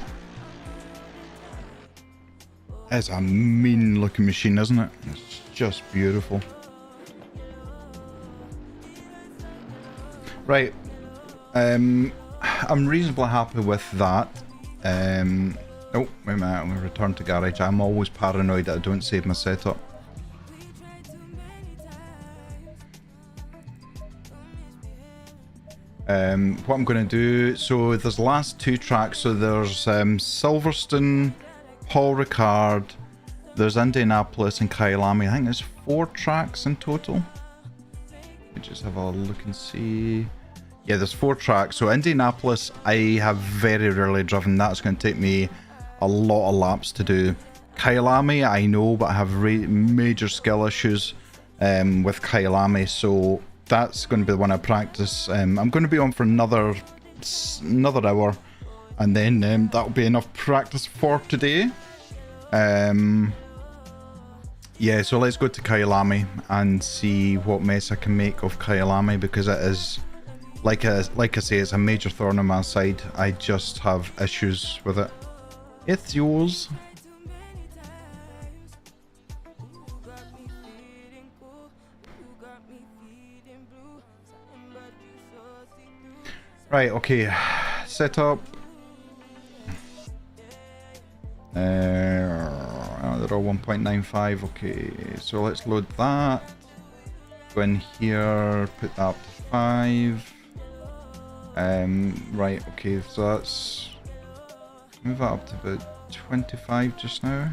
[SPEAKER 1] It's a mean looking machine, isn't it? It's just beautiful. Right. I'm reasonably happy with that. Oh, wait a minute, I'm going to return to garage. I'm always paranoid that I don't save my setup. What I'm going to do, so there's the last two tracks. So there's Silverstone, Paul Ricard, there's Indianapolis and Kyalami. I think there's 4 tracks in total. Let me just have a look and see. Yeah, there's 4 tracks. So Indianapolis, I have very rarely driven. That's going to take me a lot of laps to do. Kyalami, I know, but I have major skill issues with Kyalami, so that's going to be the one I practice. I'm going to be on for another hour, and then that'll be enough practice for today. Yeah, so let's go to Kyalami and see what mess I can make of Kyalami, because it is, like I say, it's a major thorn on my side. I just have issues with it. It's yours. Right, okay. Setup. They're all 1.95. Okay, so let's load that. Go in here, put that up to 5. Right, okay, so that's... move that up to about 25 just now.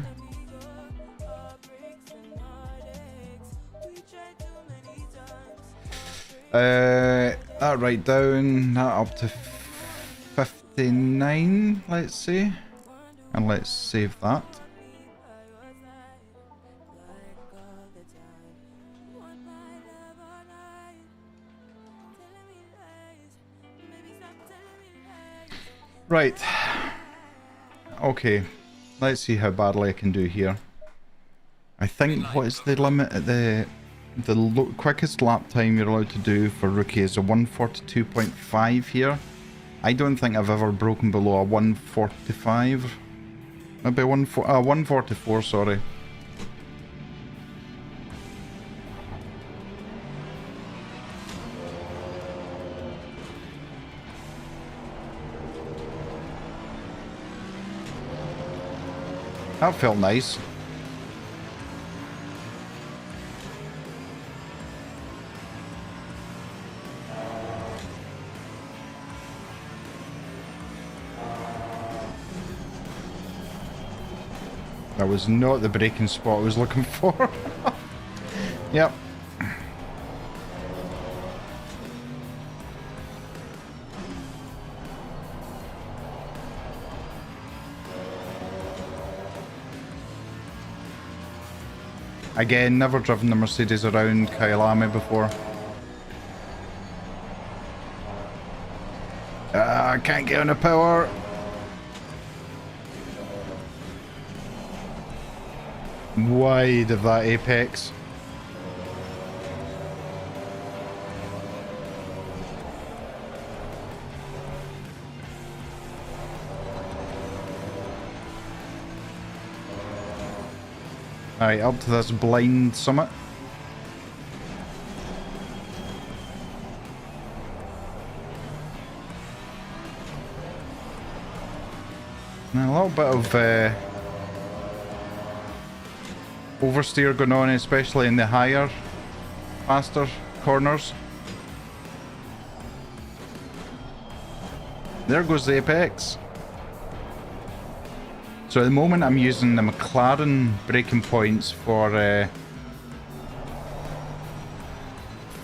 [SPEAKER 1] That right down, that up to 59, let's say. And let's save that. Right. Okay. Let's see how badly I can do here. I think what is the limit at the quickest lap time you're allowed to do for rookie is a 142.5 here. I don't think I've ever broken below a 145. Maybe 144, sorry. That felt nice. That was not the braking spot I was looking for. Yep. Again, never driven the Mercedes around Kyalami before. I can't get on the power. Wide of that apex. Alright, up to this blind summit. And a little bit of oversteer going on, especially in the higher, faster corners. There goes the apex. So at the moment I'm using the McLaren braking points for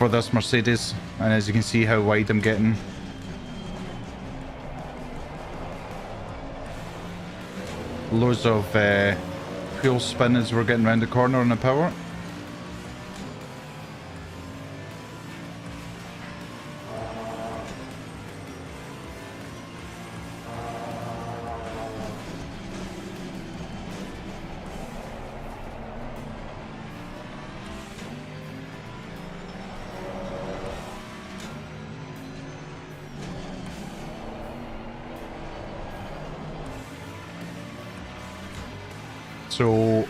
[SPEAKER 1] this Mercedes, and as you can see how wide I'm getting. Loads of wheel spin as we're getting around the corner on the power. So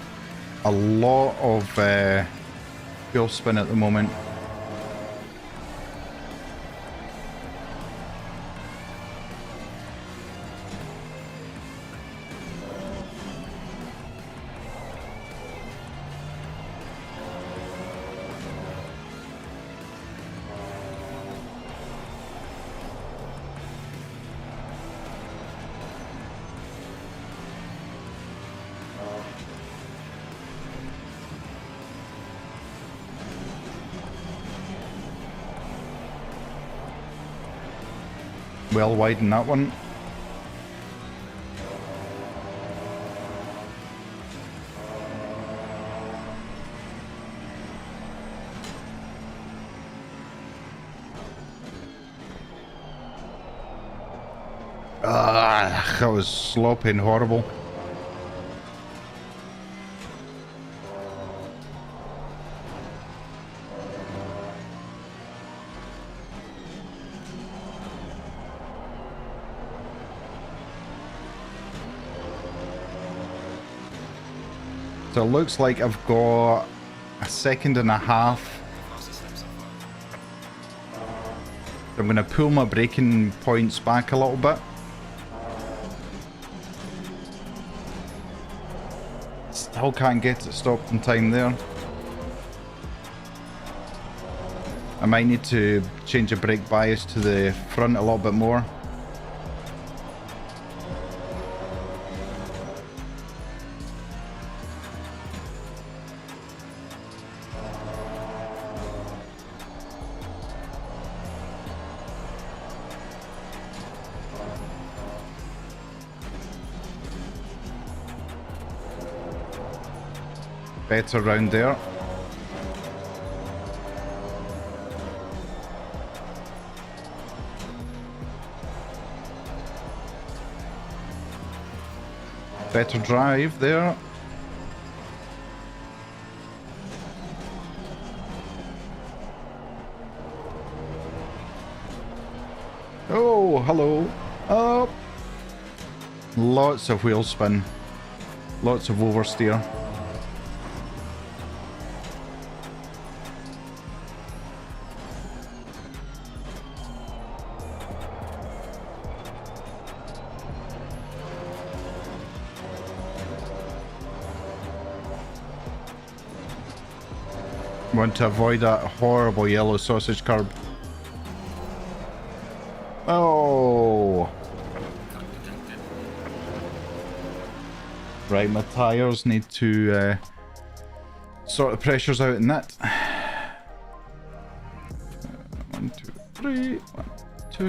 [SPEAKER 1] a lot of wheel spin at the moment. Well wide in that one. Ah, that was sloppy and horrible. So it looks like I've got a second and a half. I'm going to pull my braking points back a little bit. Still can't get it stopped in time there. I might need to change the brake bias to the front a little bit more. Better round there. Better drive there. Oh, hello. Up. Lots of wheel spin. Lots of oversteer. Want to avoid that horrible yellow sausage curb. Oh! Right, my tyres need to sort the pressures out in that. 1, 2, 3. 1, 2.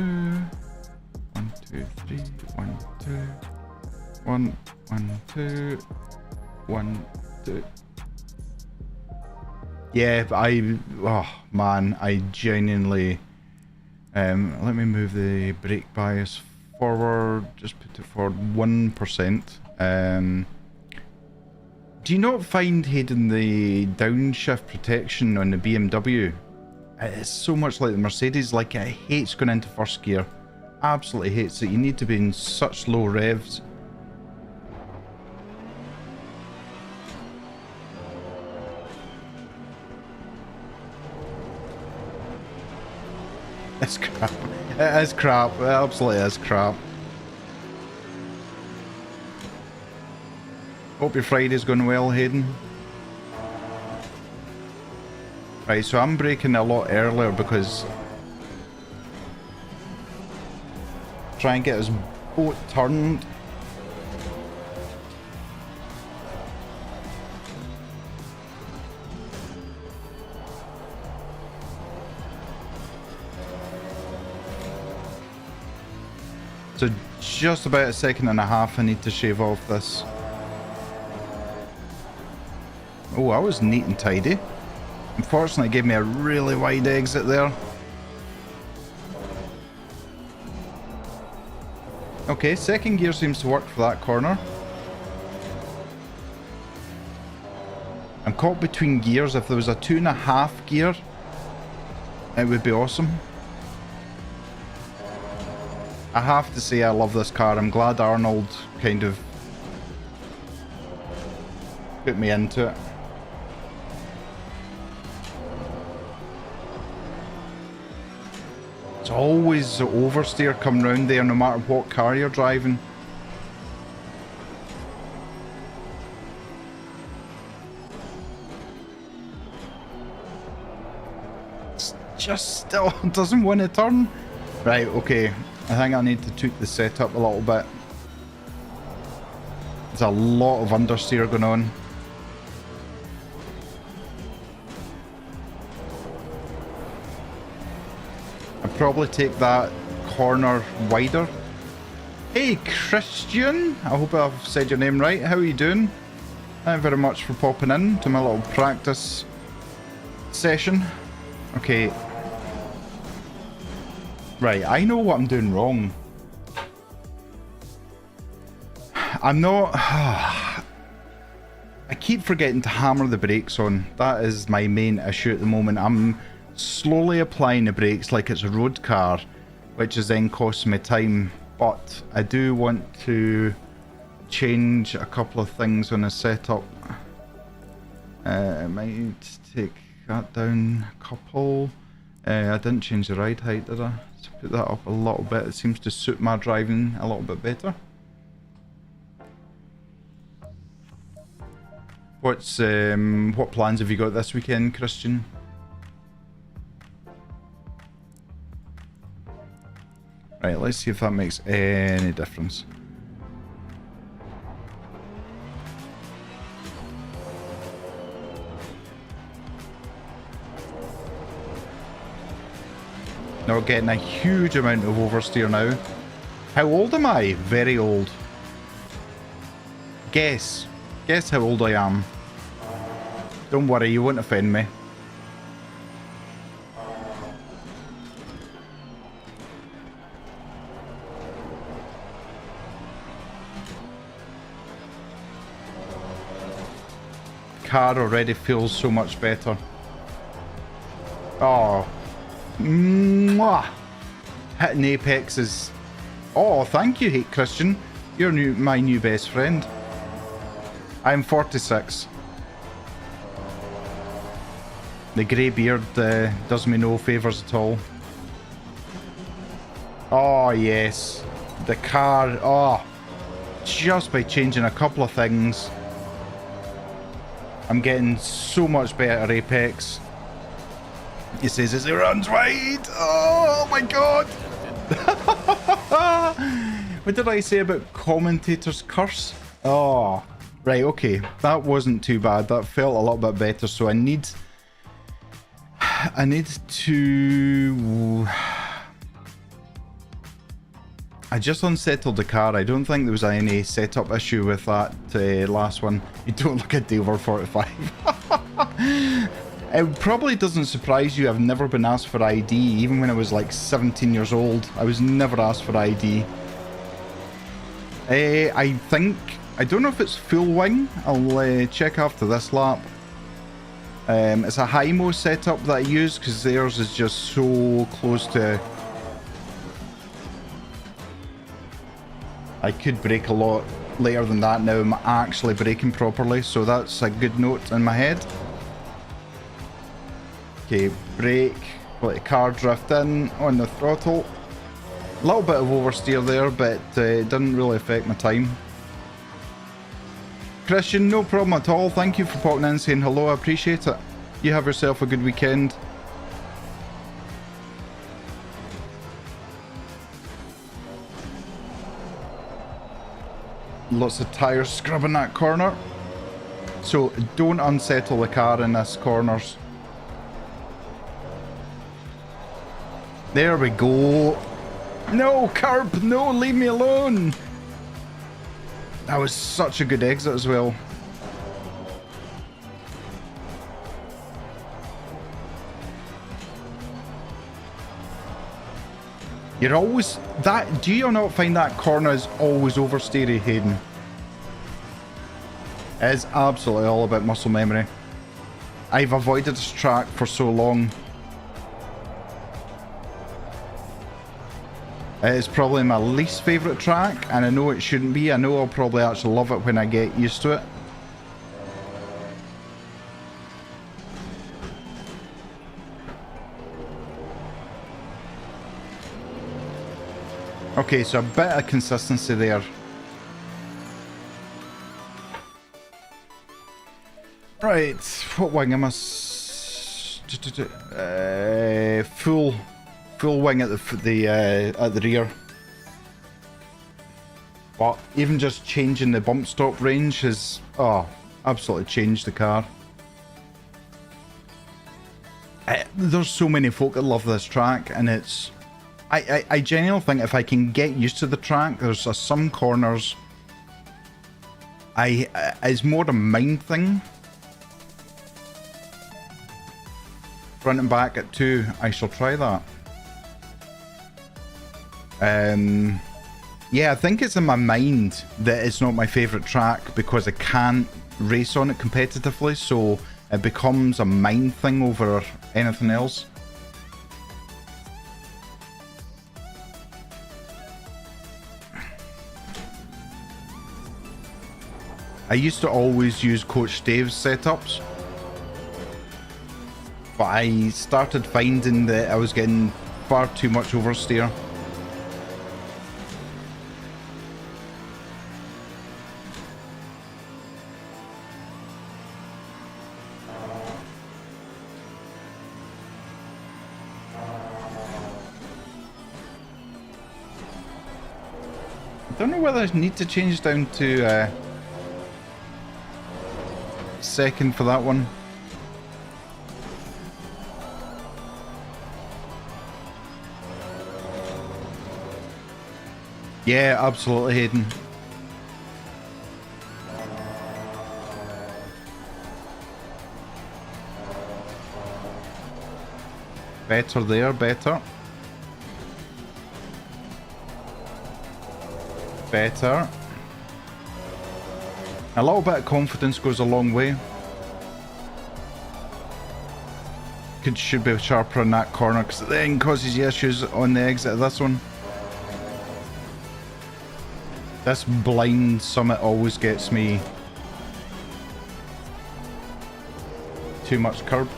[SPEAKER 1] 1, 2, 3. 1, 2. 1, 1, 2. 1, 2. Yeah, but oh man, I genuinely, let me move the brake bias forward, just put it forward 1%. Do you not find, Hayden, the downshift protection on the BMW? It's so much like the Mercedes, like it hates going into first gear. Absolutely hates it. You need to be in such low revs. It's crap. It is crap. It absolutely is crap. Hope your Friday's going well, Hayden. Right, so I'm braking a lot earlier because try and get his boat turned. So just about a second and a half I need to shave off this. Oh, that was neat and tidy. Unfortunately, it gave me a really wide exit there. Okay, second gear seems to work for that corner. I'm caught between gears. If there was a 2.5 gear, it would be awesome. I have to say I love this car. I'm glad Arnold kind of put me into it. It's always the oversteer come round there no matter what car you're driving. It's just still doesn't want to turn. Right, okay. I think I need to tweak the setup a little bit. There's a lot of understeer going on. I'd probably take that corner wider. Hey Christian, I hope I've said your name right. How are you doing? Thank you very much for popping in to my little practice session. Okay. Right, I know what I'm doing wrong. I'm not... I keep forgetting to hammer the brakes on. That is my main issue at the moment. I'm slowly applying the brakes like it's a road car, which is then costing me time. But I do want to change a couple of things on the setup. I might take that down a couple. I didn't change the ride height, did I? So put that up a little bit. It seems to suit my driving a little bit better. What plans have you got this weekend, Christian? Right, let's see if that makes any difference. Not getting a huge amount of oversteer now. How old am I? Very old. Guess how old I am. Don't worry, you won't offend me. Car already feels so much better. Oh. Mwah. Hitting apex is... Oh, thank you, Christian. You're my new best friend. I'm 46. The grey beard does me no favours at all. Oh, yes. The car... Oh. Just by changing a couple of things, I'm getting so much better apex. He says as he runs wide. Oh my god. What did I say about commentators curse? Oh, right, okay. That wasn't too bad. That felt a little bit better. So I need to... I just unsettled the car. I don't think there was any setup issue with that last one. You don't look a day over 45. It probably doesn't surprise you. I've never been asked for ID. Even when I was like 17 years old, I was never asked for ID. I think... I don't know if it's full wing. I'll check after this lap. It's a high-mo setup that I use because theirs is just so close to... I could brake a lot later than that. Now I'm actually braking properly, so that's a good note in my head. Okay, brake, let the car drift in on the throttle. A little bit of oversteer there, but it didn't really affect my time. Christian, no problem at all. Thank you for popping in saying hello. I appreciate it. You have yourself a good weekend. Lots of tyres scrubbing that corner. So don't unsettle the car in this corners. There we go. No, curb. No, leave me alone. That was such a good exit as well. You're always... that. Do you not find that corner is always oversteery, Hayden? It is absolutely all about muscle memory. I've avoided this track for so long. It is probably my least favourite track, and I know it shouldn't be. I know I'll probably actually love it when I get used to it. Okay, so a bit of consistency there. Right, what wing am I? Full wing at the rear. But even just changing the bump stop range has absolutely changed the car. There's so many folk that love this track, and it's I genuinely think if I can get used to the track, there's some corners. It's more a mind thing. Front and back at 2, I shall try that. Yeah, I think it's in my mind that it's not my favourite track because I can't race on it competitively, so it becomes a mind thing over anything else. I used to always use Coach Dave's setups, but I started finding that I was getting far too much oversteer. I don't know whether I need to change down to second for that one. Yeah, absolutely, Hayden. Better there, better. Better. A little bit of confidence goes a long way. Should be sharper in that corner because it then causes you issues on the exit of this one. This blind summit always gets me too much curb.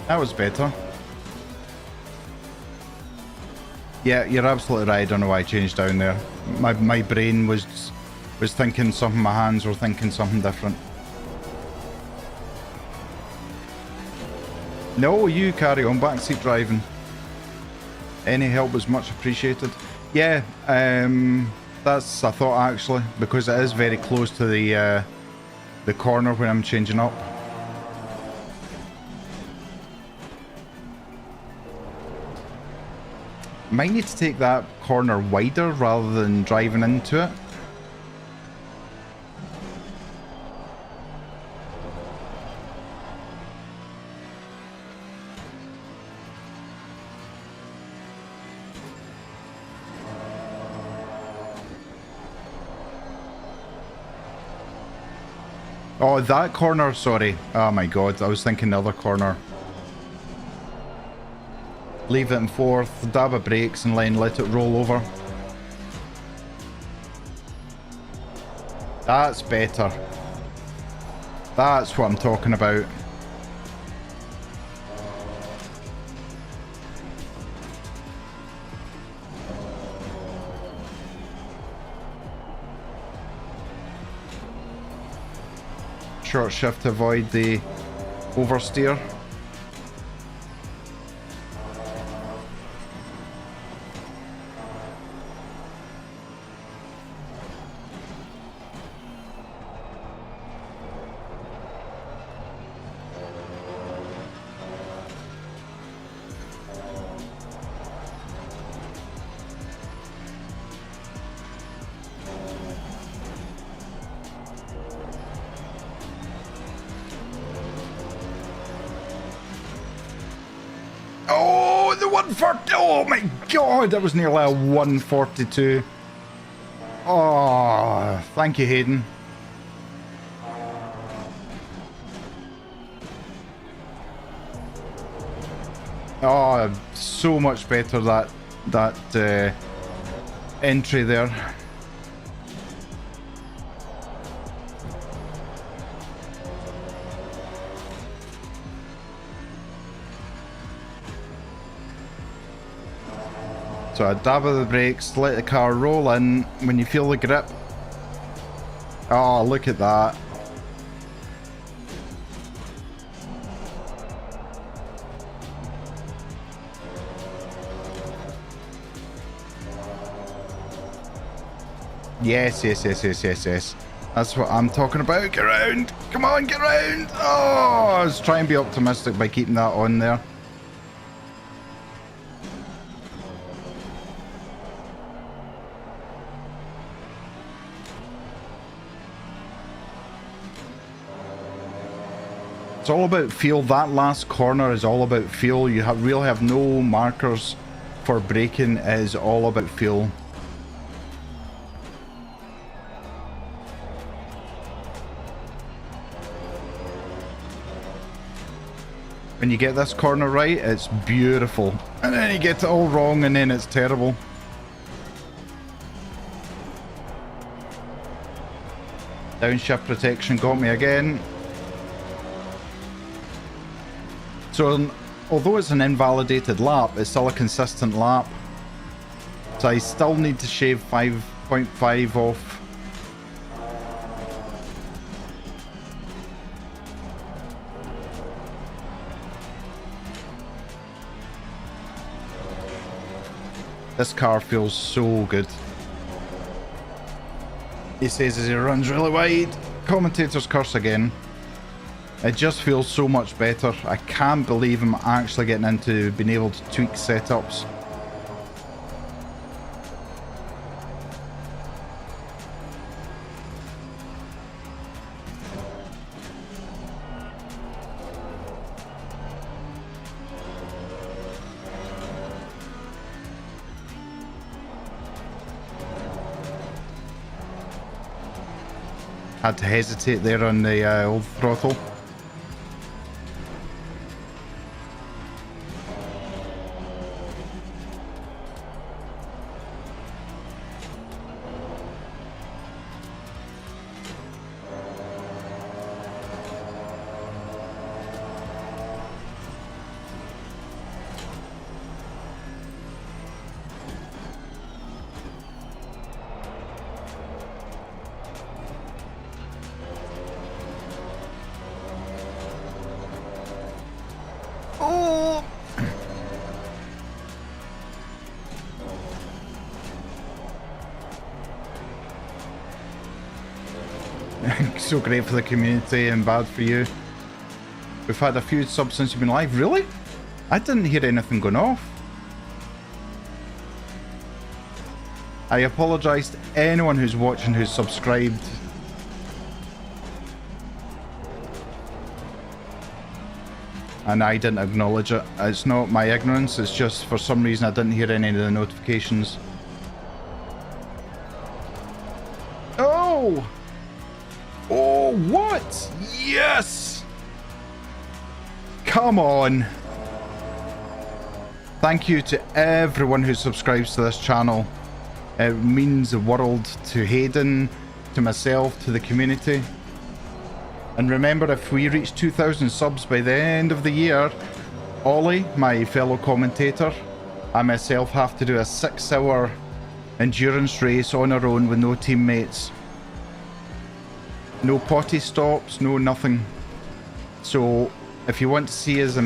[SPEAKER 1] That was better. Yeah, you're absolutely right. I don't know why I changed down there. My brain was thinking something, my hands were thinking something different. No, you carry on backseat driving. Any help is much appreciated. Yeah, that's a thought actually, because it is very close to the corner when I'm changing up. Might need to take that corner wider rather than driving into it. Oh, that corner, sorry. Oh my god, I was thinking the other corner. Leave it in fourth, dab of brakes and then let it roll over. That's better. That's what I'm talking about. Short shift to avoid the oversteer. Oh, the 140! Oh my god, that was nearly a 142. Oh, thank you, Hayden. Oh, so much better that entry there. So a dab of the brakes, let the car roll in. When you feel the grip, oh, look at that. Yes. That's what I'm talking about. Get around. Come on, get around. Oh, let's try and be optimistic by keeping that on there. It's all about feel. That last corner is all about feel. You really have no markers for braking. It is all about feel. When you get this corner right, it's beautiful. And then you get it all wrong and then it's terrible. Downshift protection got me again. So, although it's an invalidated lap, it's still a consistent lap. So I still need to shave 5.5 off. This car feels so good. He says as he runs really wide. Commentator's curse again. It just feels so much better. I can't believe I'm actually getting into being able to tweak setups. Had to hesitate there on the old throttle. Oh! So great for the community and bad for you. We've had a few subs since you've been live. Really? I didn't hear anything going off. I apologise to anyone who's watching who's subscribed. And I didn't acknowledge it. It's not my ignorance, it's just for some reason I didn't hear any of the notifications. Oh! Oh, what? Yes! Come on! Thank you to everyone who subscribes to this channel. It means the world to Hayden, to myself, to the community. And remember, if we reach 2,000 subs by the end of the year, Ollie, my fellow commentator, and myself have to do a 6-hour endurance race on our own with no teammates. No potty stops, no nothing. So, if you want to see us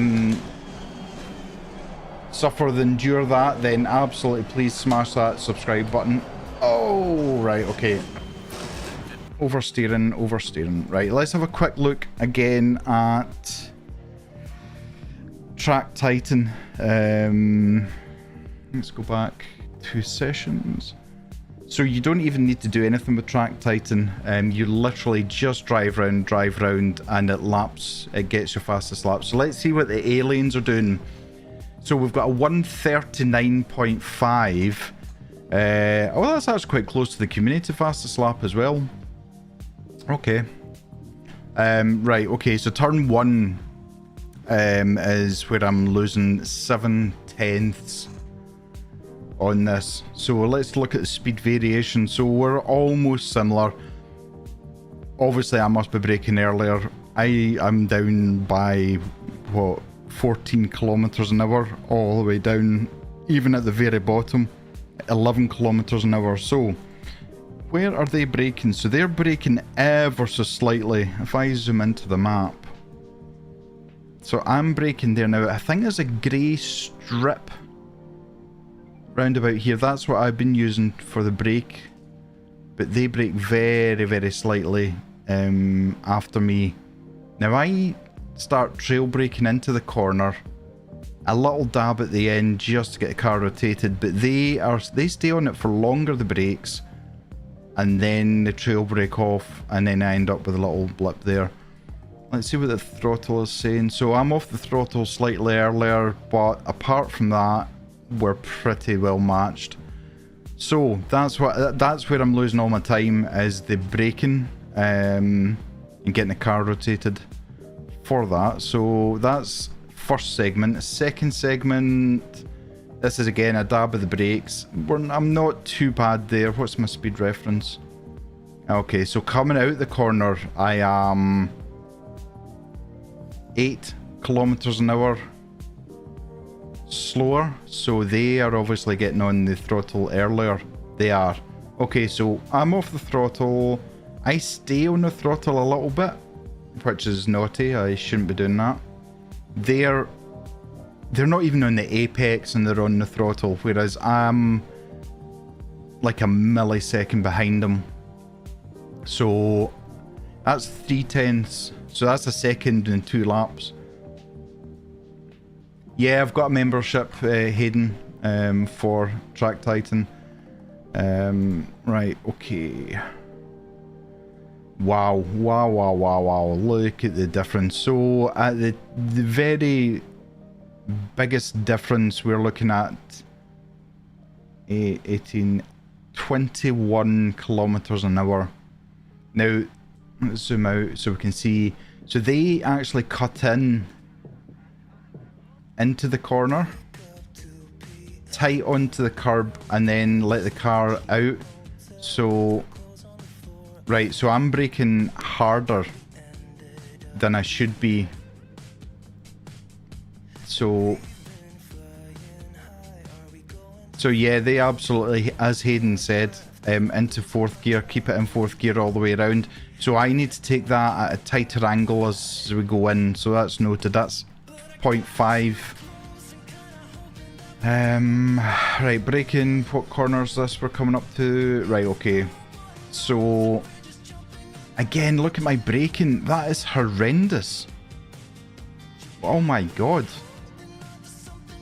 [SPEAKER 1] suffer and endure that, then absolutely please smash that subscribe button. Oh, right, okay. Oversteering. Right, let's have a quick look again at Track Titan. Let's go back 2 sessions. So you don't even need to do anything with Track Titan. You literally just drive round, and it gets your fastest lap. So let's see what the A lanes are doing. So we've got a 139.5. Oh, that's actually quite close to the community fastest lap as well. Okay. Right, okay, so turn 1 is where I'm losing 7/10 on this. So let's look at the speed variation. So we're almost similar. Obviously I must be braking earlier. I'm down by what, 14 kilometers an hour all the way down, even at the very bottom, 11 kilometers an hour. So where are they braking? So they're braking ever so slightly. If I zoom into the map, so I'm braking there now. I think there's a grey strip round about here. That's what I've been using for the brake, but they brake very, very slightly after me. Now I start trail braking into the corner, a little dab at the end just to get the car rotated, but they stay on it for longer, the brakes, and then the trail brake off, and then I end up with a little blip there. Let's see what the throttle is saying. So I'm off the throttle slightly earlier, but apart from that, we're pretty well matched. So that's where I'm losing all my time, is the braking and getting the car rotated for that. So that's first segment. Second segment, this is again a dab of the brakes. I'm not too bad there. What's my speed reference? Okay, so coming out the corner, I am 8 kilometers an hour slower. So they are obviously getting on the throttle earlier. They are. Okay, so I'm off the throttle. I stay on the throttle a little bit, which is naughty. I shouldn't be doing that. They're not even on the apex and they're on the throttle, whereas I'm like a millisecond behind them. So that's 3/10. So that's a second in 2 laps. Yeah, I've got a membership, Hayden, for Track Titan. Right, okay. Wow, look at the difference. So at the very biggest difference, we're looking at 21 kilometers an hour. Now let's zoom out so we can see. So they actually cut into the corner, tight onto the curb, and then let the car out. So right, so I'm braking harder than I should be. So yeah, they absolutely, as Hayden said, into 4th gear, keep it in 4th gear all the way around. So I need to take that at a tighter angle as we go in. So that's noted. That's 0.5. Right, braking. What corner is this we're coming up to? Right, okay. So again, look at my braking. That is horrendous. Oh my god.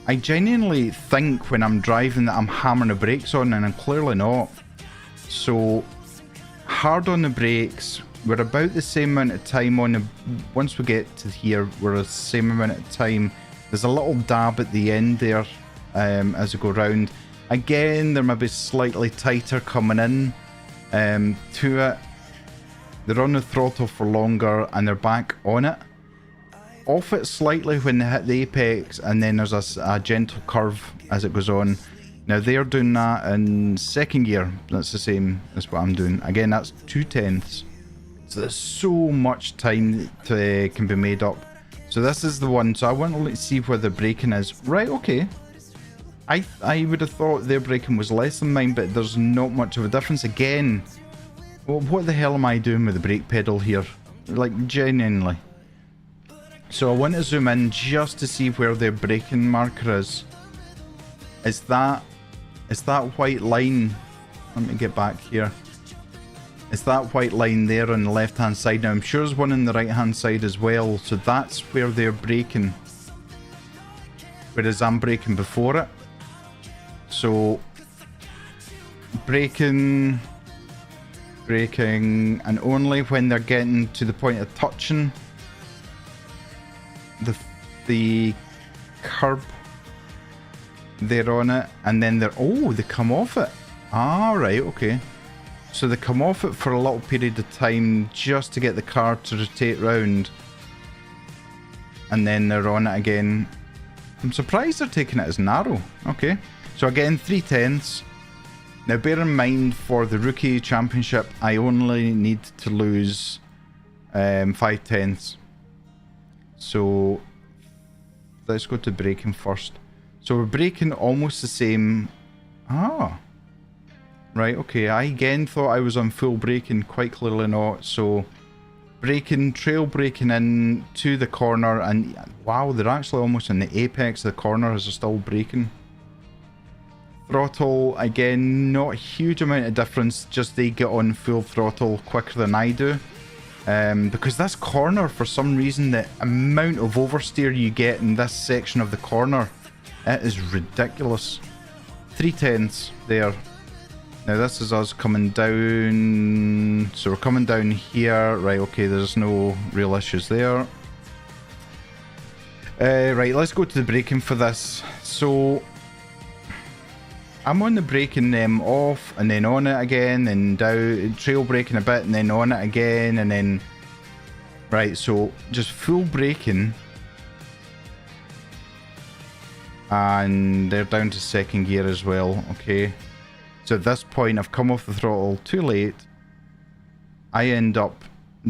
[SPEAKER 1] I genuinely think when I'm driving that I'm hammering the brakes on, and I'm clearly not. So hard on the brakes. We're about the same amount of time on the... Once we get to here, we're the same amount of time. There's a little dab at the end there as we go round. Again, there might be slightly tighter coming in to it. They're on the throttle for longer and they're back on it. Off it slightly when they hit the apex, and then there's a gentle curve as it goes on. Now they're doing that in 2nd gear. That's the same as what I'm doing. Again, that's 2/10. So there's so much time that can be made up. So this is the one. So I want to see where the braking is. Right, okay. I would have thought their braking was less than mine, but there's not much of a difference. Again, well, what the hell am I doing with the brake pedal here? Like, genuinely. So I want to zoom in just to see where their braking marker is. Is that white line? Let me get back here. It's that white line there on the left hand side. Now I'm sure there's one on the right hand side as well. So that's where they're braking, whereas I'm braking before it. So braking, and only when they're getting to the point of touching the curb, they're on it, and then they come off it. Ah, right, okay. So they come off it for a little period of time just to get the car to rotate round, and then they're on it again. I'm surprised they're taking it as narrow. Okay, so again 3/10. Now bear in mind, for the rookie championship I only need to lose 5/10. So let's go to braking first. So we're braking almost the same. Ah, right, okay. I again thought I was on full braking, quite clearly not. So braking, trail braking in to the corner, and wow, they're actually almost in the apex of the corner as they're still braking. Throttle, again, not a huge amount of difference, just they get on full throttle quicker than I do. Because this corner, for some reason, the amount of oversteer you get in this section of the corner, it is ridiculous. 3/10 there. Now this is us coming down, so we're coming down here, right, okay, there's no real issues there. Right, let's go to the braking for this. So I'm on the braking them off and then on it again and down, trail braking a bit and then on it again and then, right, so just full braking and they're down to second gear as well, okay. So at this point I've come off the throttle too late. I end up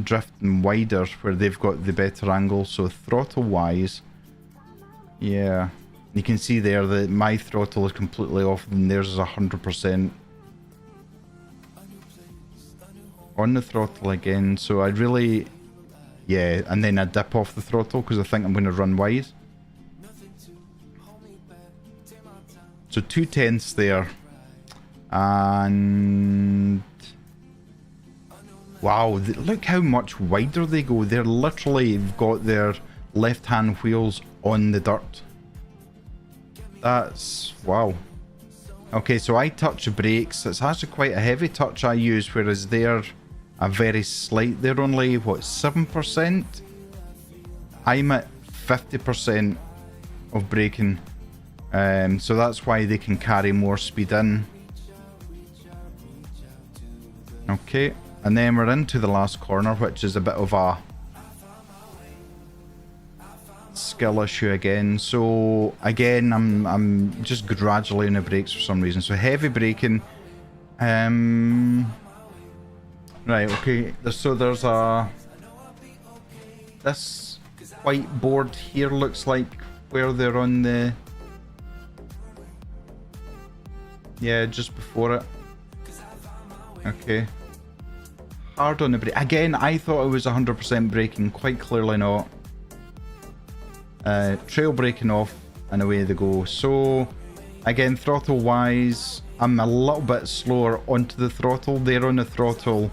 [SPEAKER 1] drifting wider where they've got the better angle, so throttle wise, yeah, you can see there that my throttle is completely off and theirs is 100%. On the throttle again, so I really, yeah, and then I dip off the throttle because I think I'm going to run wide. So 2/10 there. And wow, look how much wider they go. They're literally got their left hand wheels on the dirt. That's wow. Okay, so I touch the brakes. It's actually quite a heavy touch I use, whereas they're a very slight. They're only what, 7%? I'm at 50% of braking, so that's why they can carry more speed in. Okay, and then we're into the last corner, which is a bit of a skill issue again. So again, I'm just gradually on the brakes for some reason. So heavy braking. Right, okay. So there's a this white board here looks like where they're on the, yeah, just before it. Okay. Hard on the brake. Again, I thought it was 100% braking, quite clearly not. Trail braking off and away they go. So again, throttle wise, I'm a little bit slower onto the throttle. They're on the throttle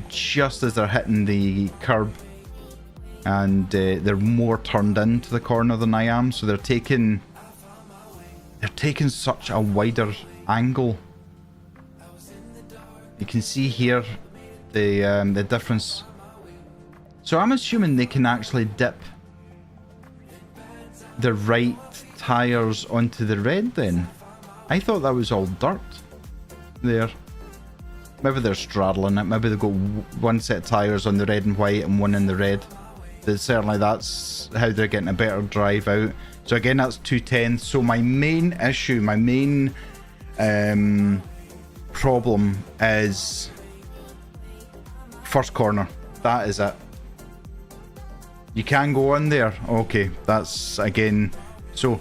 [SPEAKER 1] just as they're hitting the curb, and they're more turned into the corner than I am, so they're taking such a wider angle. You can see here the difference. So I'm assuming they can actually dip the right tires onto the red then. I thought that was all dirt there. Maybe they're straddling it. Maybe they've got one set of tires on the red and white and one in the red. Certainly that's how they're getting a better drive out. So again, that's 2/10. So my main issue, my main problem is first corner. That is it. You can go on there. Okay, that's again. So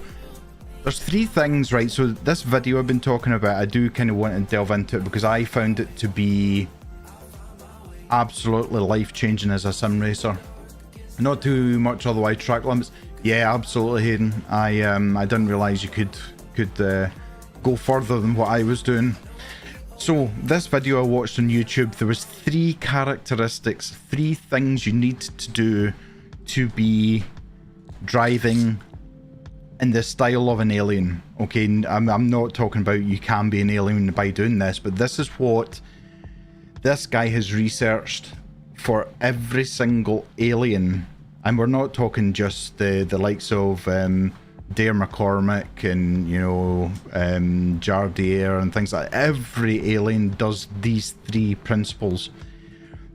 [SPEAKER 1] there's three things, right? So this video I've been talking about, I do kind of want to delve into it because I found it to be absolutely life-changing as a sim racer. Not too much otherwise. Track limits, yeah, absolutely, Hayden. I didn't realize you could go further than what I was doing. So this video I watched on YouTube, there was three characteristics, three things you need to do to be driving in the style of an alien. Okay, I'm not talking about you can be an alien by doing this, but this is what this guy has researched for every single alien. And we're not talking just the likes of Dare McCormick and, you know, Jardier and things like that. Every alien does these three principles.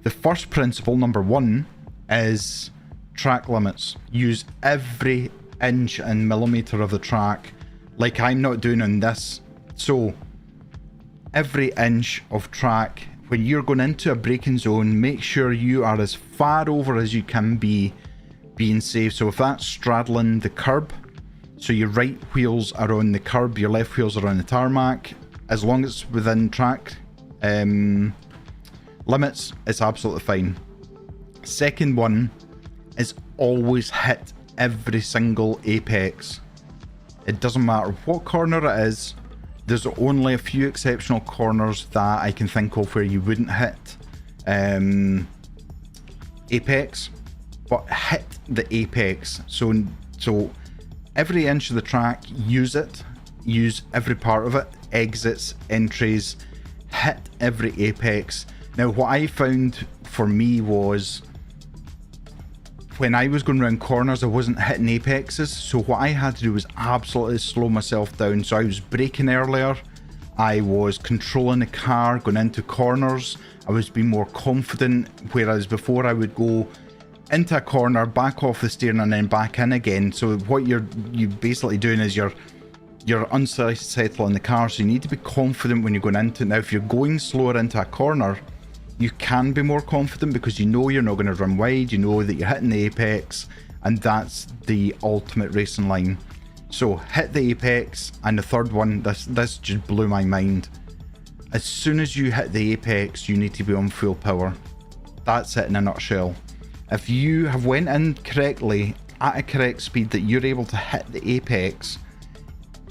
[SPEAKER 1] The first principle, number one, is track limits. Use every inch and millimeter of the track, like I'm not doing on this. So every inch of track, when you're going into a braking zone, make sure you are as far over as you can be, being safe. So if that's straddling the curb, so your right wheels are on the curb, your left wheels are on the tarmac, as long as it's within track limits, it's absolutely fine. Second one is always hit every single apex. It doesn't matter what corner it is. There's only a few exceptional corners that I can think of where you wouldn't hit apex, but hit the apex. So every inch of the track, use it. Use every part of it. Exits, entries, hit every apex. Now, what I found for me was when I was going around corners, I wasn't hitting apexes. So what I had to do was absolutely slow myself down. So I was braking earlier. I was controlling the car, going into corners. I was being more confident. Whereas before I would go into a corner, back off the steering and then back in again. So what you're basically doing is you're unsettling the car. So you need to be confident when you're going into it. Now, if you're going slower into a corner, you can be more confident because you know you're not going to run wide, you know that you're hitting the apex, and that's the ultimate racing line. So hit the apex. And the third one, this just blew my mind. As soon as you hit the apex, you need to be on full power. That's it in a nutshell. If you have went in correctly at a correct speed that you're able to hit the apex,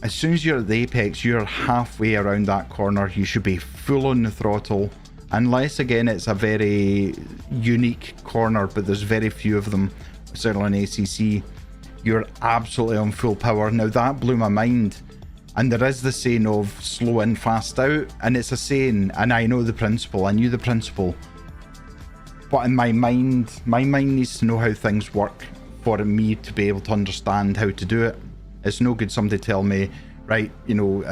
[SPEAKER 1] as soon as you're at the apex, you're halfway around that corner. You should be full on the throttle. Unless, again, it's a very unique corner, but there's very few of them, certainly on ACC. You're absolutely on full power. Now, that blew my mind. And there is the saying of slow in, fast out. And it's a saying, and I know the principle. I knew the principle. But in my mind needs to know how things work for me to be able to understand how to do it. It's no good somebody tell me, right, you know,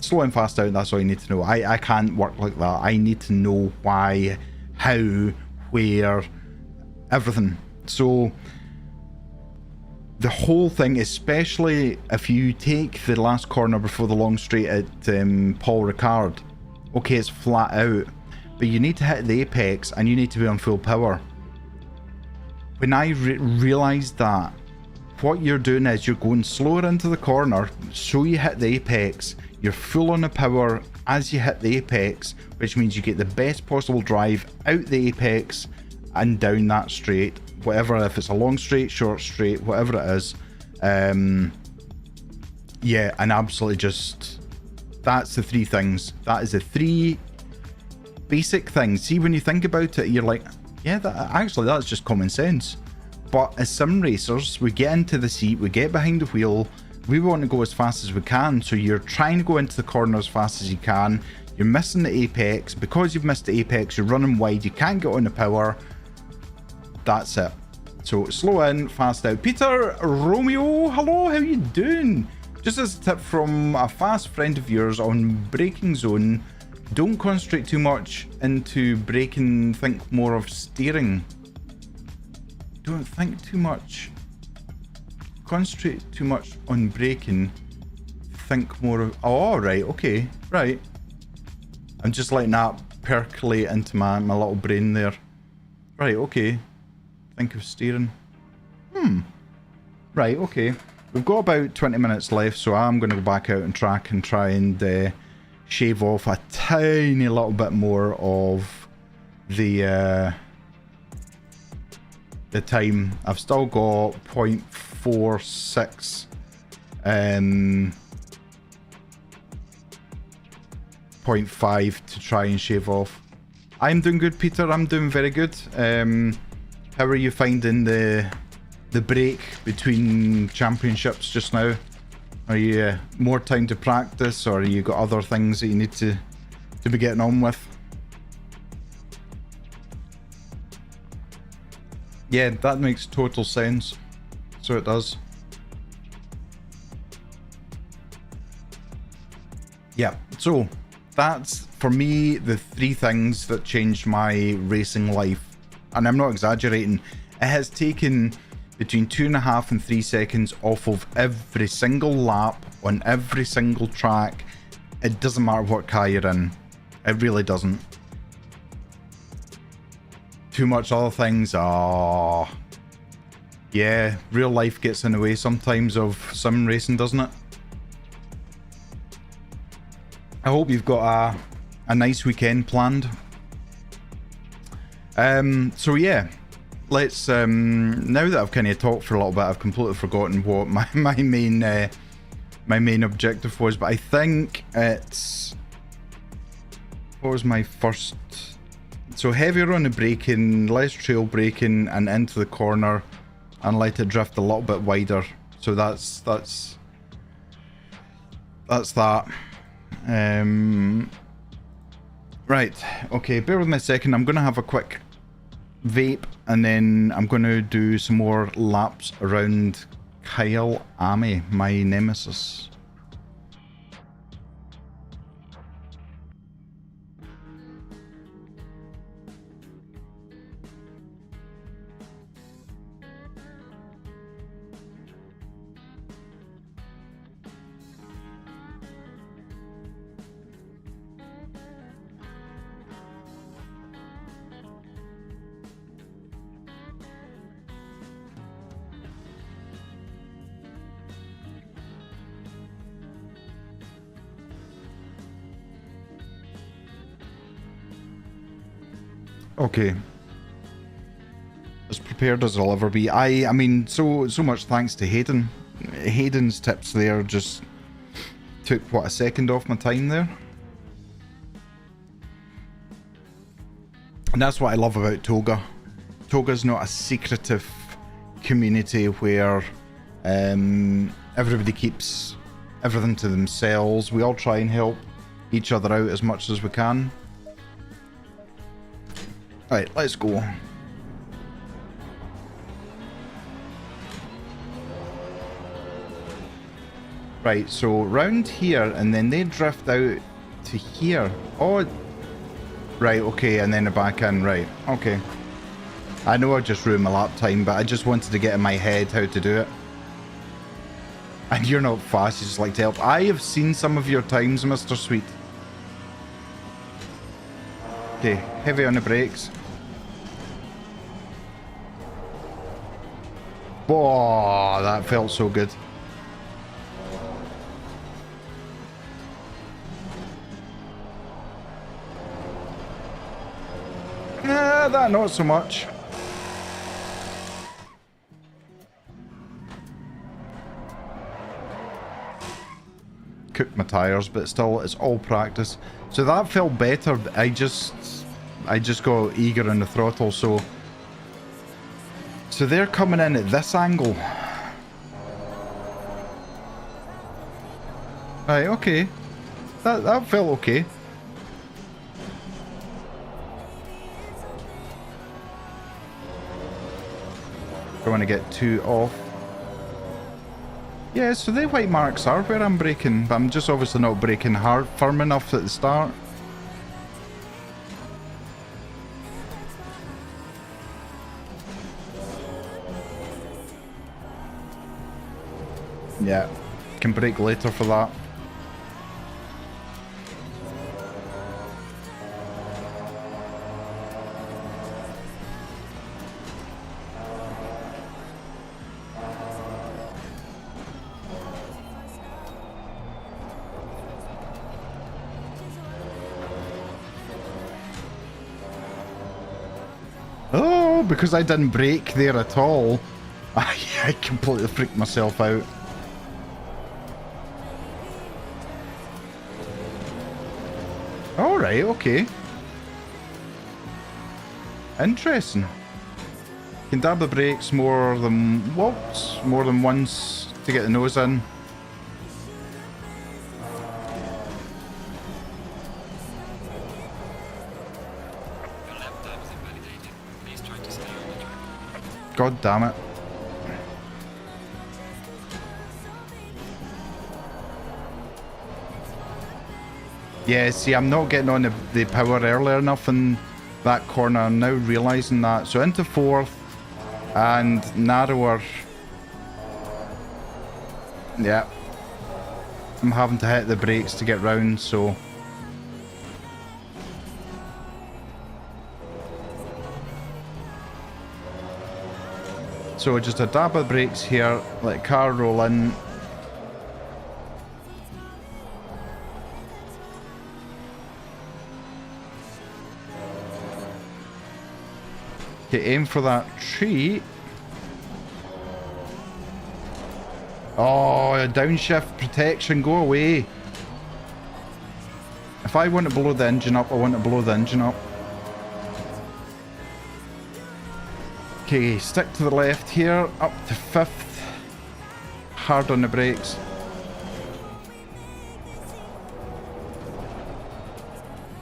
[SPEAKER 1] slow and fast out, that's all you need to know. I can't work like that. I need to know why, how, where, everything. So the whole thing, especially if you take the last corner before the long straight at Paul Ricard, okay, it's flat out, but you need to hit the apex and you need to be on full power. When I realised that, what you're doing is you're going slower into the corner, so you hit the apex, you're full on the power as you hit the apex, which means you get the best possible drive out the apex and down that straight, whatever, if it's a long straight, short straight, whatever it is. Yeah, and absolutely just, that's the three things. That is the three basic things. See, when you think about it, you're like, yeah, that's just common sense. But as sim racers, we get into the seat, we get behind the wheel, we want to go as fast as we can. So you're trying to go into the corner as fast as you can. You're missing the apex. Because you've missed the apex, you're running wide, you can't get on the power. That's it. So slow in, fast out. Peter Romeo, hello, how you doing? Just as a tip from a fast friend of yours on braking zone, don't concentrate too much into braking, think more of steering. Don't think too much. Concentrate too much on braking. Think more of... Oh, right, okay, right. I'm just letting that percolate into my little brain there. Right, okay. Think of steering. Right, okay. We've got about 20 minutes left, so I'm going to go back out and track and try and shave off a tiny little bit more of the time. I've still got 0.46 0.5 to try and shave off. I'm doing good, Peter. I'm doing very good. How are you finding the break between championships just now? Are you more time to practice, or you got other things that you need to be getting on with? Yeah, that makes total sense. So it does. Yeah, so that's, for me, the three things that changed my racing life. And I'm not exaggerating. It has taken between 2.5 and 3 seconds off of every single lap on every single track. It doesn't matter what car you're in. It really doesn't. Too much other things. Oh, yeah, real life gets in the way sometimes of sim racing, doesn't it? I hope you've got a nice weekend planned. So yeah, let's now that I've kind of talked for a little bit, I've completely forgotten what my main objective was, but I think it's, what was my first? So heavier on the braking, less trail braking, and into the corner, and let it drift a little bit wider. So that's that. Right, okay, bear with me a second. I'm gonna have a quick vape, and then I'm gonna do some more laps around Kyle Ame, my nemesis. Okay. As prepared as I'll ever be. I mean, so much thanks to Hayden. Hayden's tips there just took, what, a second off my time there? And that's what I love about Toga. Toga's not a secretive community where everybody keeps everything to themselves. We all try and help each other out as much as we can. Right, let's go. Right, so round here, and then they drift out to here. Oh, right, okay, and then back in, right, okay. I know I just ruined my lap time, but I just wanted to get in my head how to do it. And you're not fast, you just like to help. I have seen some of your times, Mr. Sweet. Okay, heavy on the brakes. Oh, that felt so good. That not so much. Cooked my tires, but still, it's all practice. So that felt better. I just got eager on the throttle. So they're coming in at this angle. Right, okay. That felt okay. Don't want to get too off. Yeah, so the white marks are where I'm braking, but I'm just obviously not braking hard, firm enough at the start. Yeah, can brake later for that. Oh, because I didn't brake there at all, I completely freaked myself out. Alright, okay. Interesting. Can dab the brakes more than once to get the nose in. God damn it. Yeah, see, I'm not getting on the power early enough in that corner. I'm now realising that. So into fourth. And narrower. Yeah. I'm having to hit the brakes to get round, so... So just a dab of brakes here, let the car roll in. Okay, aim for that tree. Oh, a downshift protection, go away. If I want to blow the engine up, I want to blow the engine up. Okay, stick to the left here, up to 5th. Hard on the brakes.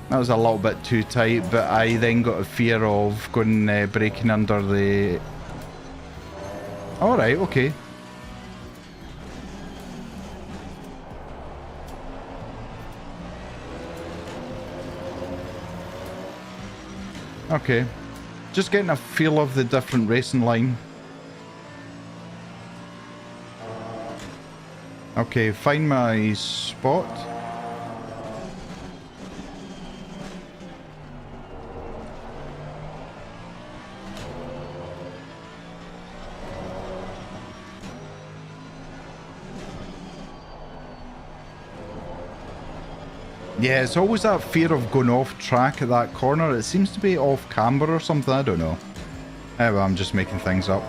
[SPEAKER 1] That was a little bit too tight, but I then got a fear of going braking under the... Alright, okay. Okay. Just getting a feel of the different racing line. Okay, find my spot. Yeah, it's always that fear of going off track at that corner. It seems to be off camber or something, I don't know. Well, I'm just making things up.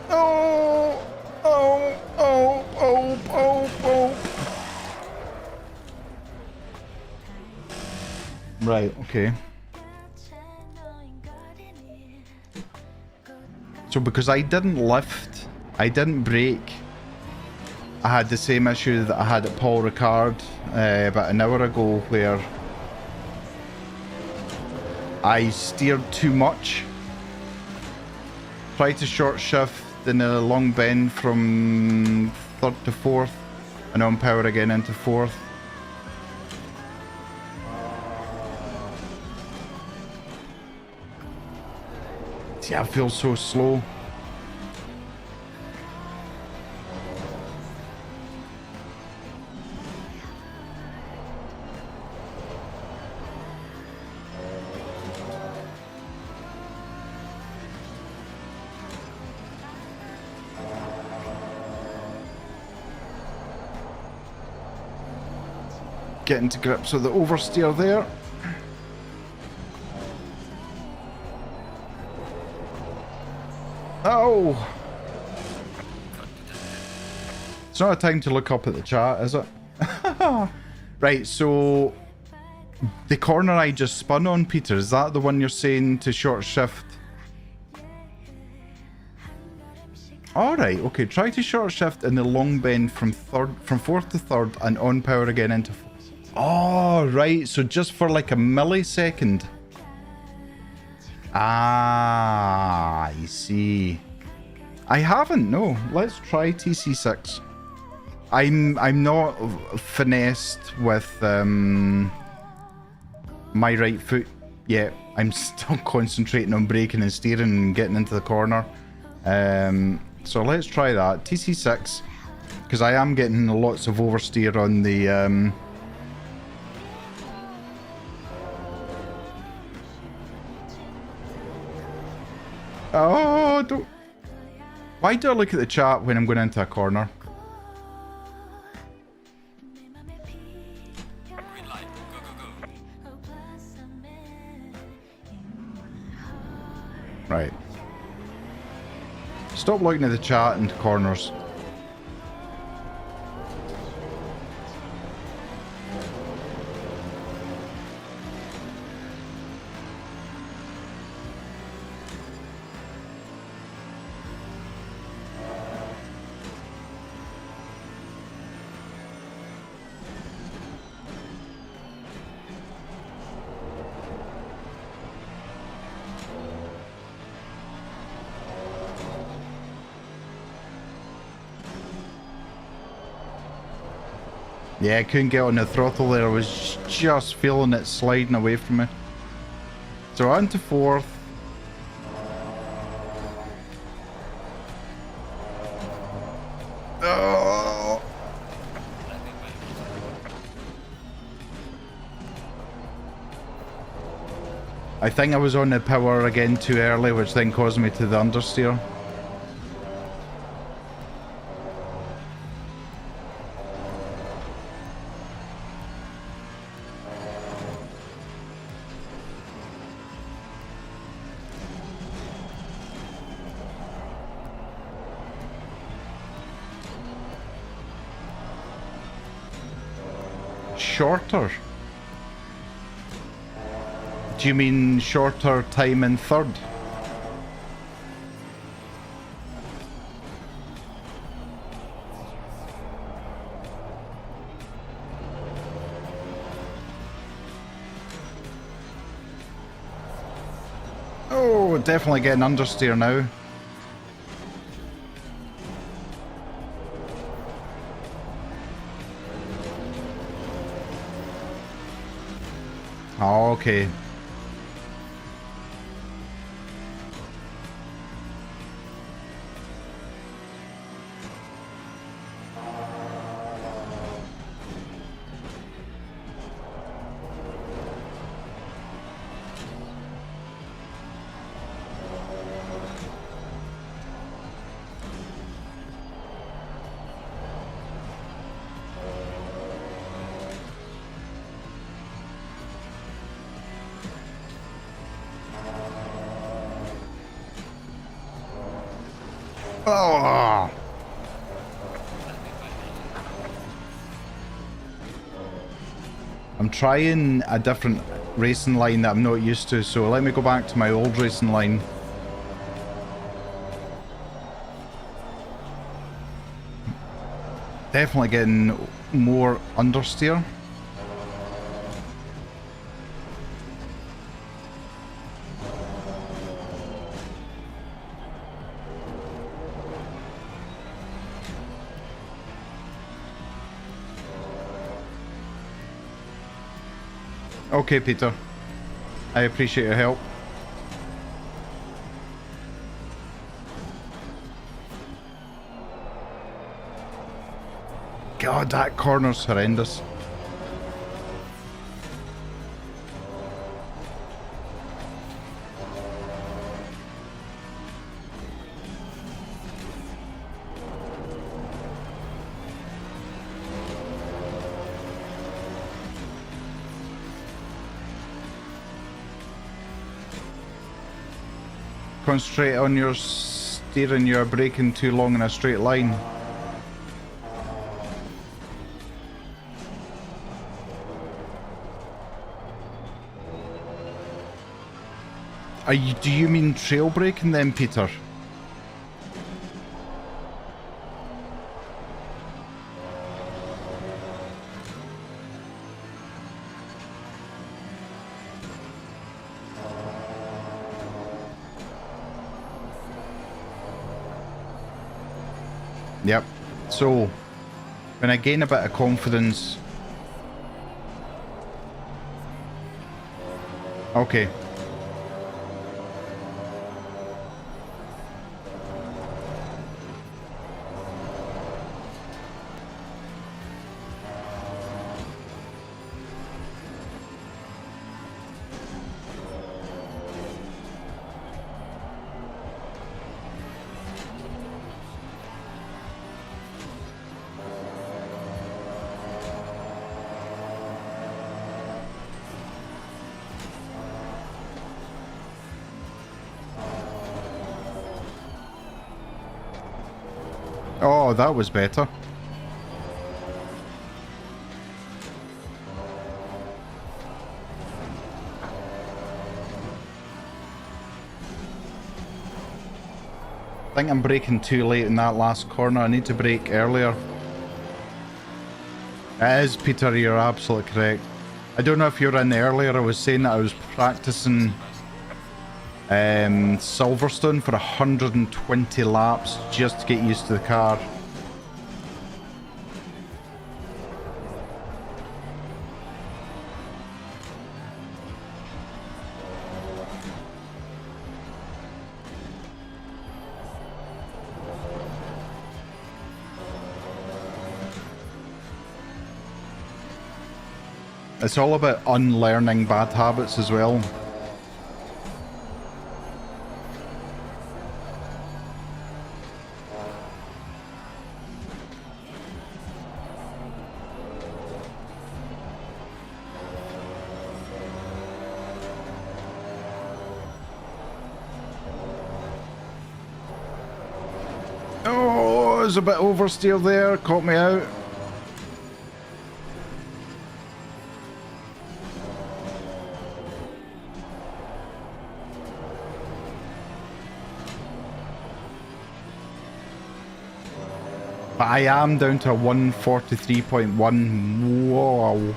[SPEAKER 1] Oh! Oh! Oh! Oh! Oh! Oh! Right, okay. So because I didn't lift, I didn't brake, I had the same issue that I had at Paul Ricard about an hour ago, where I steered too much. Tried to short shift in a long bend from 3rd to 4th, and on power again into 4th. See, I feel so slow. Getting to grips with the oversteer there. Oh! It's not a time to look up at the chat, is it? Right, so the corner I just spun on, Peter, is that the one you're saying to short shift? Alright, okay, try to short shift in the long bend from 4th to 3rd and on power again into 4th. Oh, right, so just for like a millisecond. Ah, I see. I haven't, no. Let's try TC6. I'm not finessed with my right foot yet. I'm still concentrating on braking and steering and getting into the corner. So let's try that. TC6, because I am getting lots of oversteer on the Oh, don't... Why do I look at the chat when I'm going into a corner? Right. Stop looking at the chat into corners. Yeah, I couldn't get on the throttle there. I was just feeling it sliding away from me. So on to 4th. Oh. I think I was on the power again too early, which then caused me to the understeer. Shorter? Do you mean shorter time in third? Oh, definitely getting understeer now. Oh, okay. Oh. I'm trying a different racing line that I'm not used to, so let me go back to my old racing line. Definitely getting more understeer. Okay, Peter. I appreciate your help. God, that corner's horrendous. Concentrate on your steering, you're braking too long in a straight line. Do you mean trail braking then, Peter? Yep. So, when I gain a bit of confidence... Okay. Oh, that was better. I think I'm braking too late in that last corner. I need to brake earlier. It is, Peter, you're absolutely correct. I don't know if you were in earlier. I was saying that I was practicing Silverstone for 120 laps just to get used to the car. It's all about unlearning bad habits as well. Oh, it was a bit oversteer there, caught me out. But I am down to a 143.1. Whoa.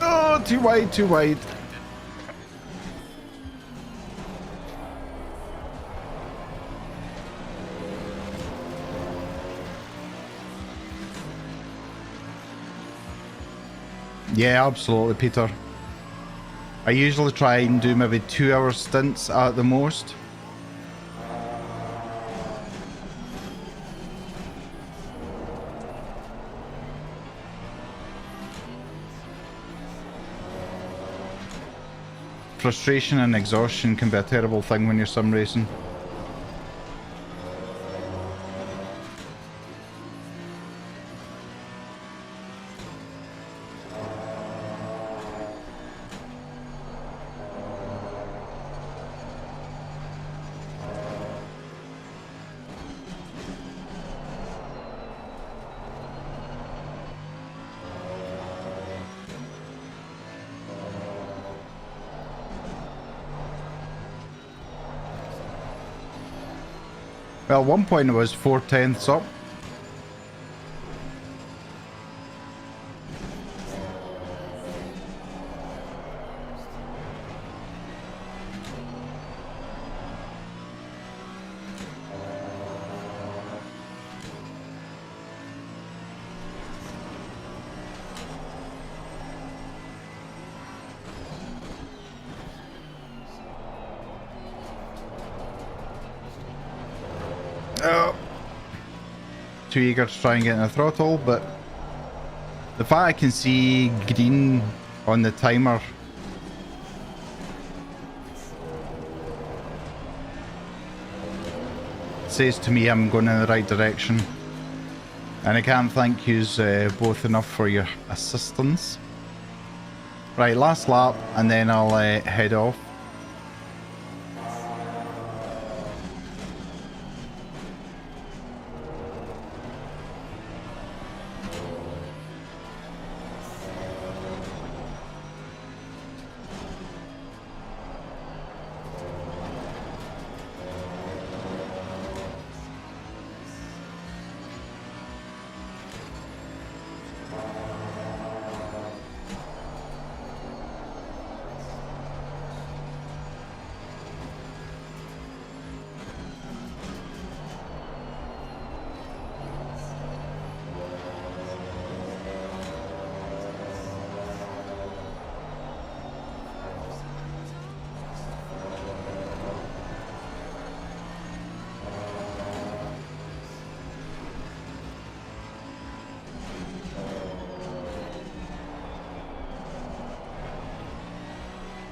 [SPEAKER 1] Oh, too wide, too wide. Yeah, absolutely, Peter. I usually try and do maybe 2-hour stints at the most. Frustration and exhaustion can be a terrible thing when you're sim racing. Well, at one point it was 4/10 up. Too eager to try and get in the throttle, but the fact I can see green on the timer says to me I'm going in the right direction. And I can't thank yous both enough for your assistance. Right, last lap and then I'll head off.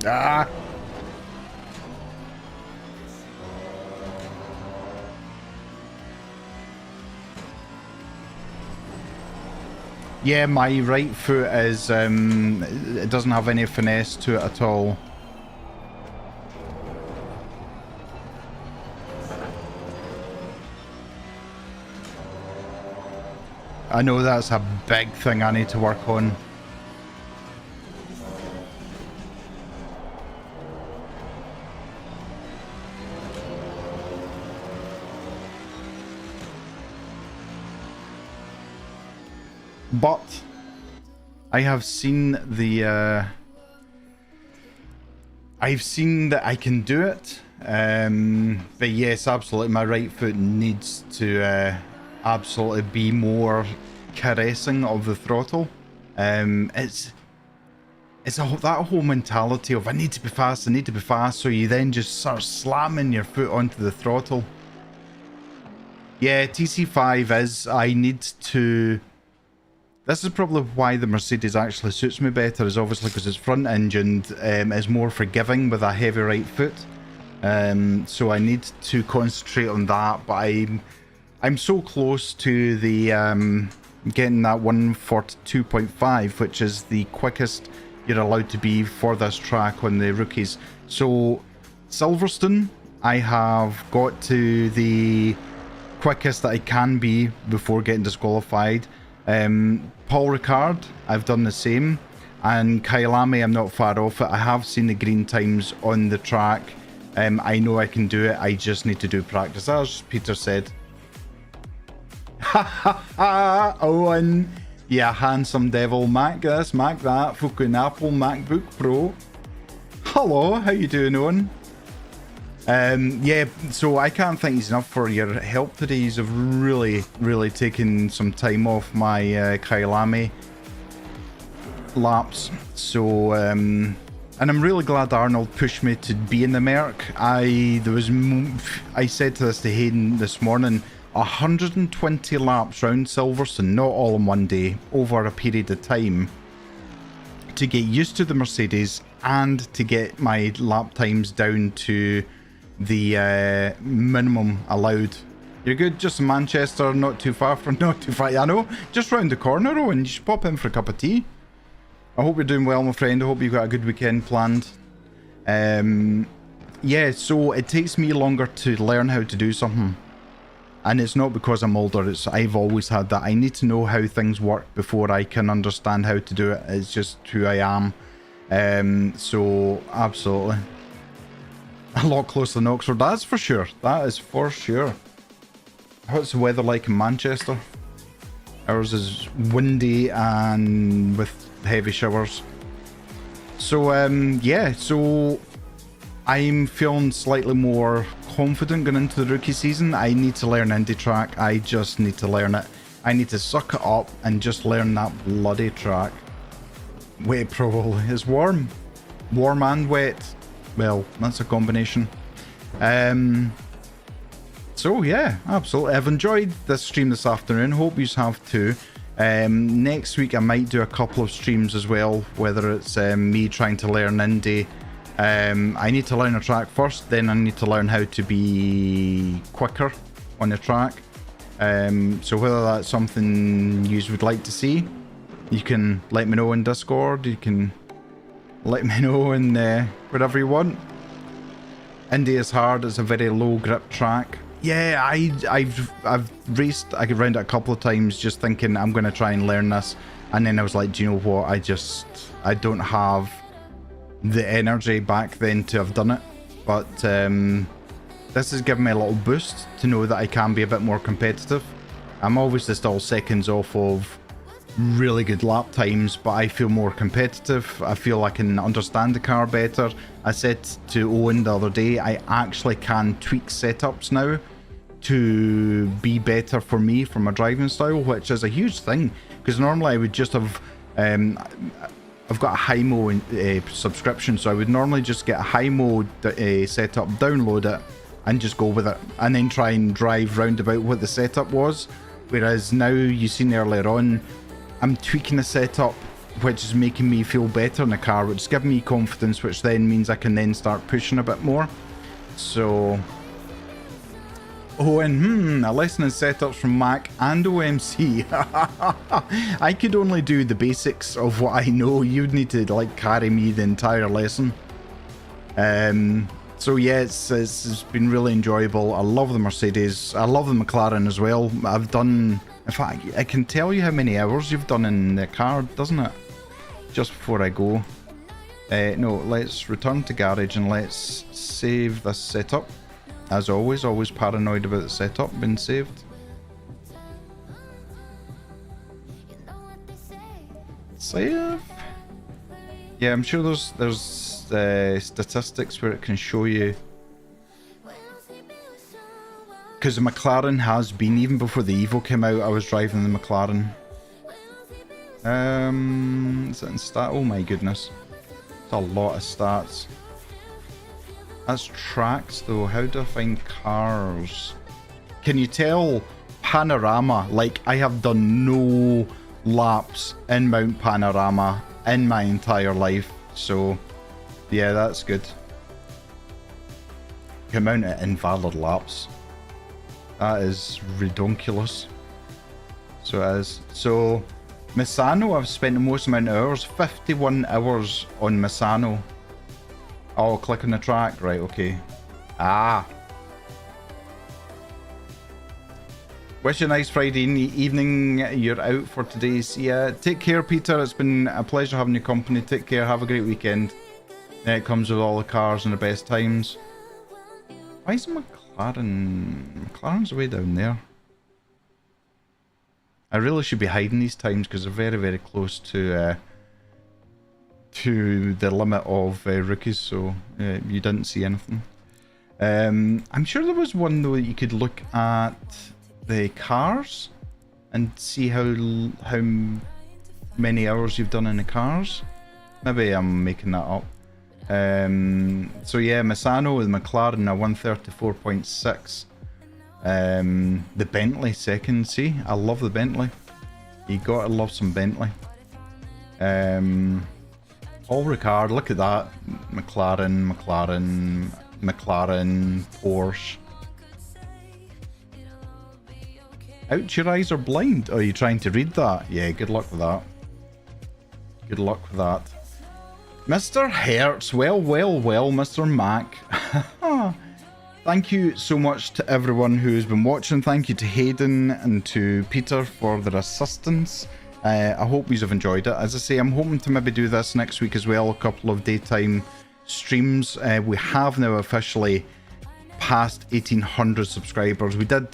[SPEAKER 1] Ah! Yeah, my right foot is, it doesn't have any finesse to it at all. I know that's a big thing I need to work on. But I have seen the I've seen that I can do it. But yes, absolutely, my right foot needs to absolutely be more caressing of the throttle. It's it's that whole mentality of I need to be fast, I need to be fast, so you then just start slamming your foot onto the throttle. Yeah, TC5 is, I need to... This is probably why the Mercedes actually suits me better, is obviously because it's front engined, is more forgiving with a heavy right foot. So I need to concentrate on that, but I'm so close to the getting that 142.5, which is the quickest you're allowed to be for this track on the rookies. So Silverstone, I have got to the quickest that I can be before getting disqualified. Paul Ricard, I've done the same, and Kyalami, I'm not far off it. I have seen the green times on the track. I know I can do it, I just need to do practice, as Peter said. Ha ha ha, Owen, yeah, handsome devil. Mac this, Mac that, fucking Apple MacBook Pro. Hello, how you doing, Owen? Yeah, so I can't thank you enough for your help today. You've really taken some time off my Kyalami laps. So, and I'm really glad Arnold pushed me to be in the Merc. I said to this to Hayden this morning, 120 laps round Silverstone, not all in one day, over a period of time, to get used to the Mercedes and to get my lap times down to the minimum allowed. You're good, just in Manchester, not too far, I know, just round the corner, and you should pop in for a cup of tea. I hope you're doing well, my friend. I hope you've got a good weekend planned. Yeah, so it takes me longer to learn how to do something, and it's not because I'm older, it's I've always had that. I need to know how things work before I can understand how to do it. It's just who I am. So absolutely a lot closer than Oxford, that's for sure. That is for sure. What's the weather like in Manchester? Ours is windy and with heavy showers. So yeah, so I'm feeling slightly more confident going into the rookie season. I need to learn Indy track. I just need to learn it. I need to suck it up and just learn that bloody track. Wet probably. It's warm. Warm and wet. Well, that's a combination. So yeah, absolutely. I've enjoyed this stream this afternoon. Hope you have too. Next week I might do a couple of streams as well, whether it's me trying to learn Indy. I need to learn a track first, then I need to learn how to be quicker on the track. So whether that's something you would like to see, you can let me know in Discord, you can let me know in wherever you want. Indy is hard, it's a very low grip track. Yeah, I've raced around it a couple of times just thinking I'm going to try and learn this, and then I was like, do you know what, I don't have the energy back then to have done it. But this has given me a little boost to know that I can be a bit more competitive. I'm obviously still seconds off of really good lap times, but I feel more competitive. I feel I can understand the car better. I said to Owen the other day, I actually can tweak setups now to be better for me, for my driving style, which is a huge thing, because normally I would just have I've got a high-mo subscription, so I would normally just get a high-mo setup, download it, and just go with it, and then try and drive round about what the setup was. Whereas now, you seen earlier on, I'm tweaking the setup, which is making me feel better in the car, which is giving me confidence, which then means I can then start pushing a bit more. So... Oh, and a lesson in setups from Mac and OMC. I could only do the basics of what I know. You'd need to like carry me the entire lesson. So yeah, it's been really enjoyable. I love the Mercedes. I love the McLaren as well. I've done, in fact, I can tell you how many hours you've done in the car, doesn't it? Just before I go. No, let's return to garage and let's save this setup. As always paranoid about the setup being saved. Save? Yeah, I'm sure there's statistics where it can show you. Because the McLaren has been, even before the Evo came out, I was driving the McLaren. Is it in stat? Oh my goodness. It's a lot of stats. That's tracks though. How do I find cars? Can you tell Panorama? Like, I have done no laps in Mount Panorama in my entire life. So, yeah, that's good. The amount of invalid laps. That is redonkulous. So it is. So, Misano, I've spent the most amount of hours. 51 hours on Misano. Oh, click on the track. Right, okay. Ah. Wish you a nice Friday evening. You're out for today. See ya. Take care, Peter. It's been a pleasure having your company. Take care. Have a great weekend. It comes with all the cars and the best times. Why is McLaren? McLaren's way down there. I really should be hiding these times because they're very, very close to the limit of rookies, so you didn't see anything. I'm sure there was one though that you could look at the cars and see how many hours you've done in the cars. Maybe I'm making that up. So yeah, Misano with McLaren a 134.6. The Bentley second. See, I love the Bentley. You gotta love some Bentley. All Ricard, look at that. McLaren, Porsche. Out your eyes are blind. Oh, are you trying to read that? Yeah, good luck with that. Good luck with that. Mr. Hertz, well, Mr. Mac. Thank you so much to everyone who's been watching. Thank you to Hayden and to Peter for their assistance. I hope you've enjoyed it. As I say, I'm hoping to maybe do this next week as well, a couple of daytime streams. We have now officially passed 1,800 subscribers. We did,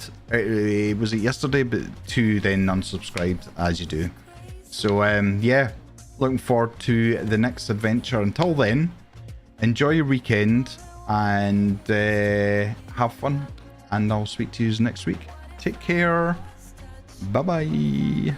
[SPEAKER 1] was it yesterday? But 2 then unsubscribed, as you do. So, yeah, looking forward to the next adventure. Until then, enjoy your weekend and have fun. And I'll speak to you next week. Take care. Bye-bye.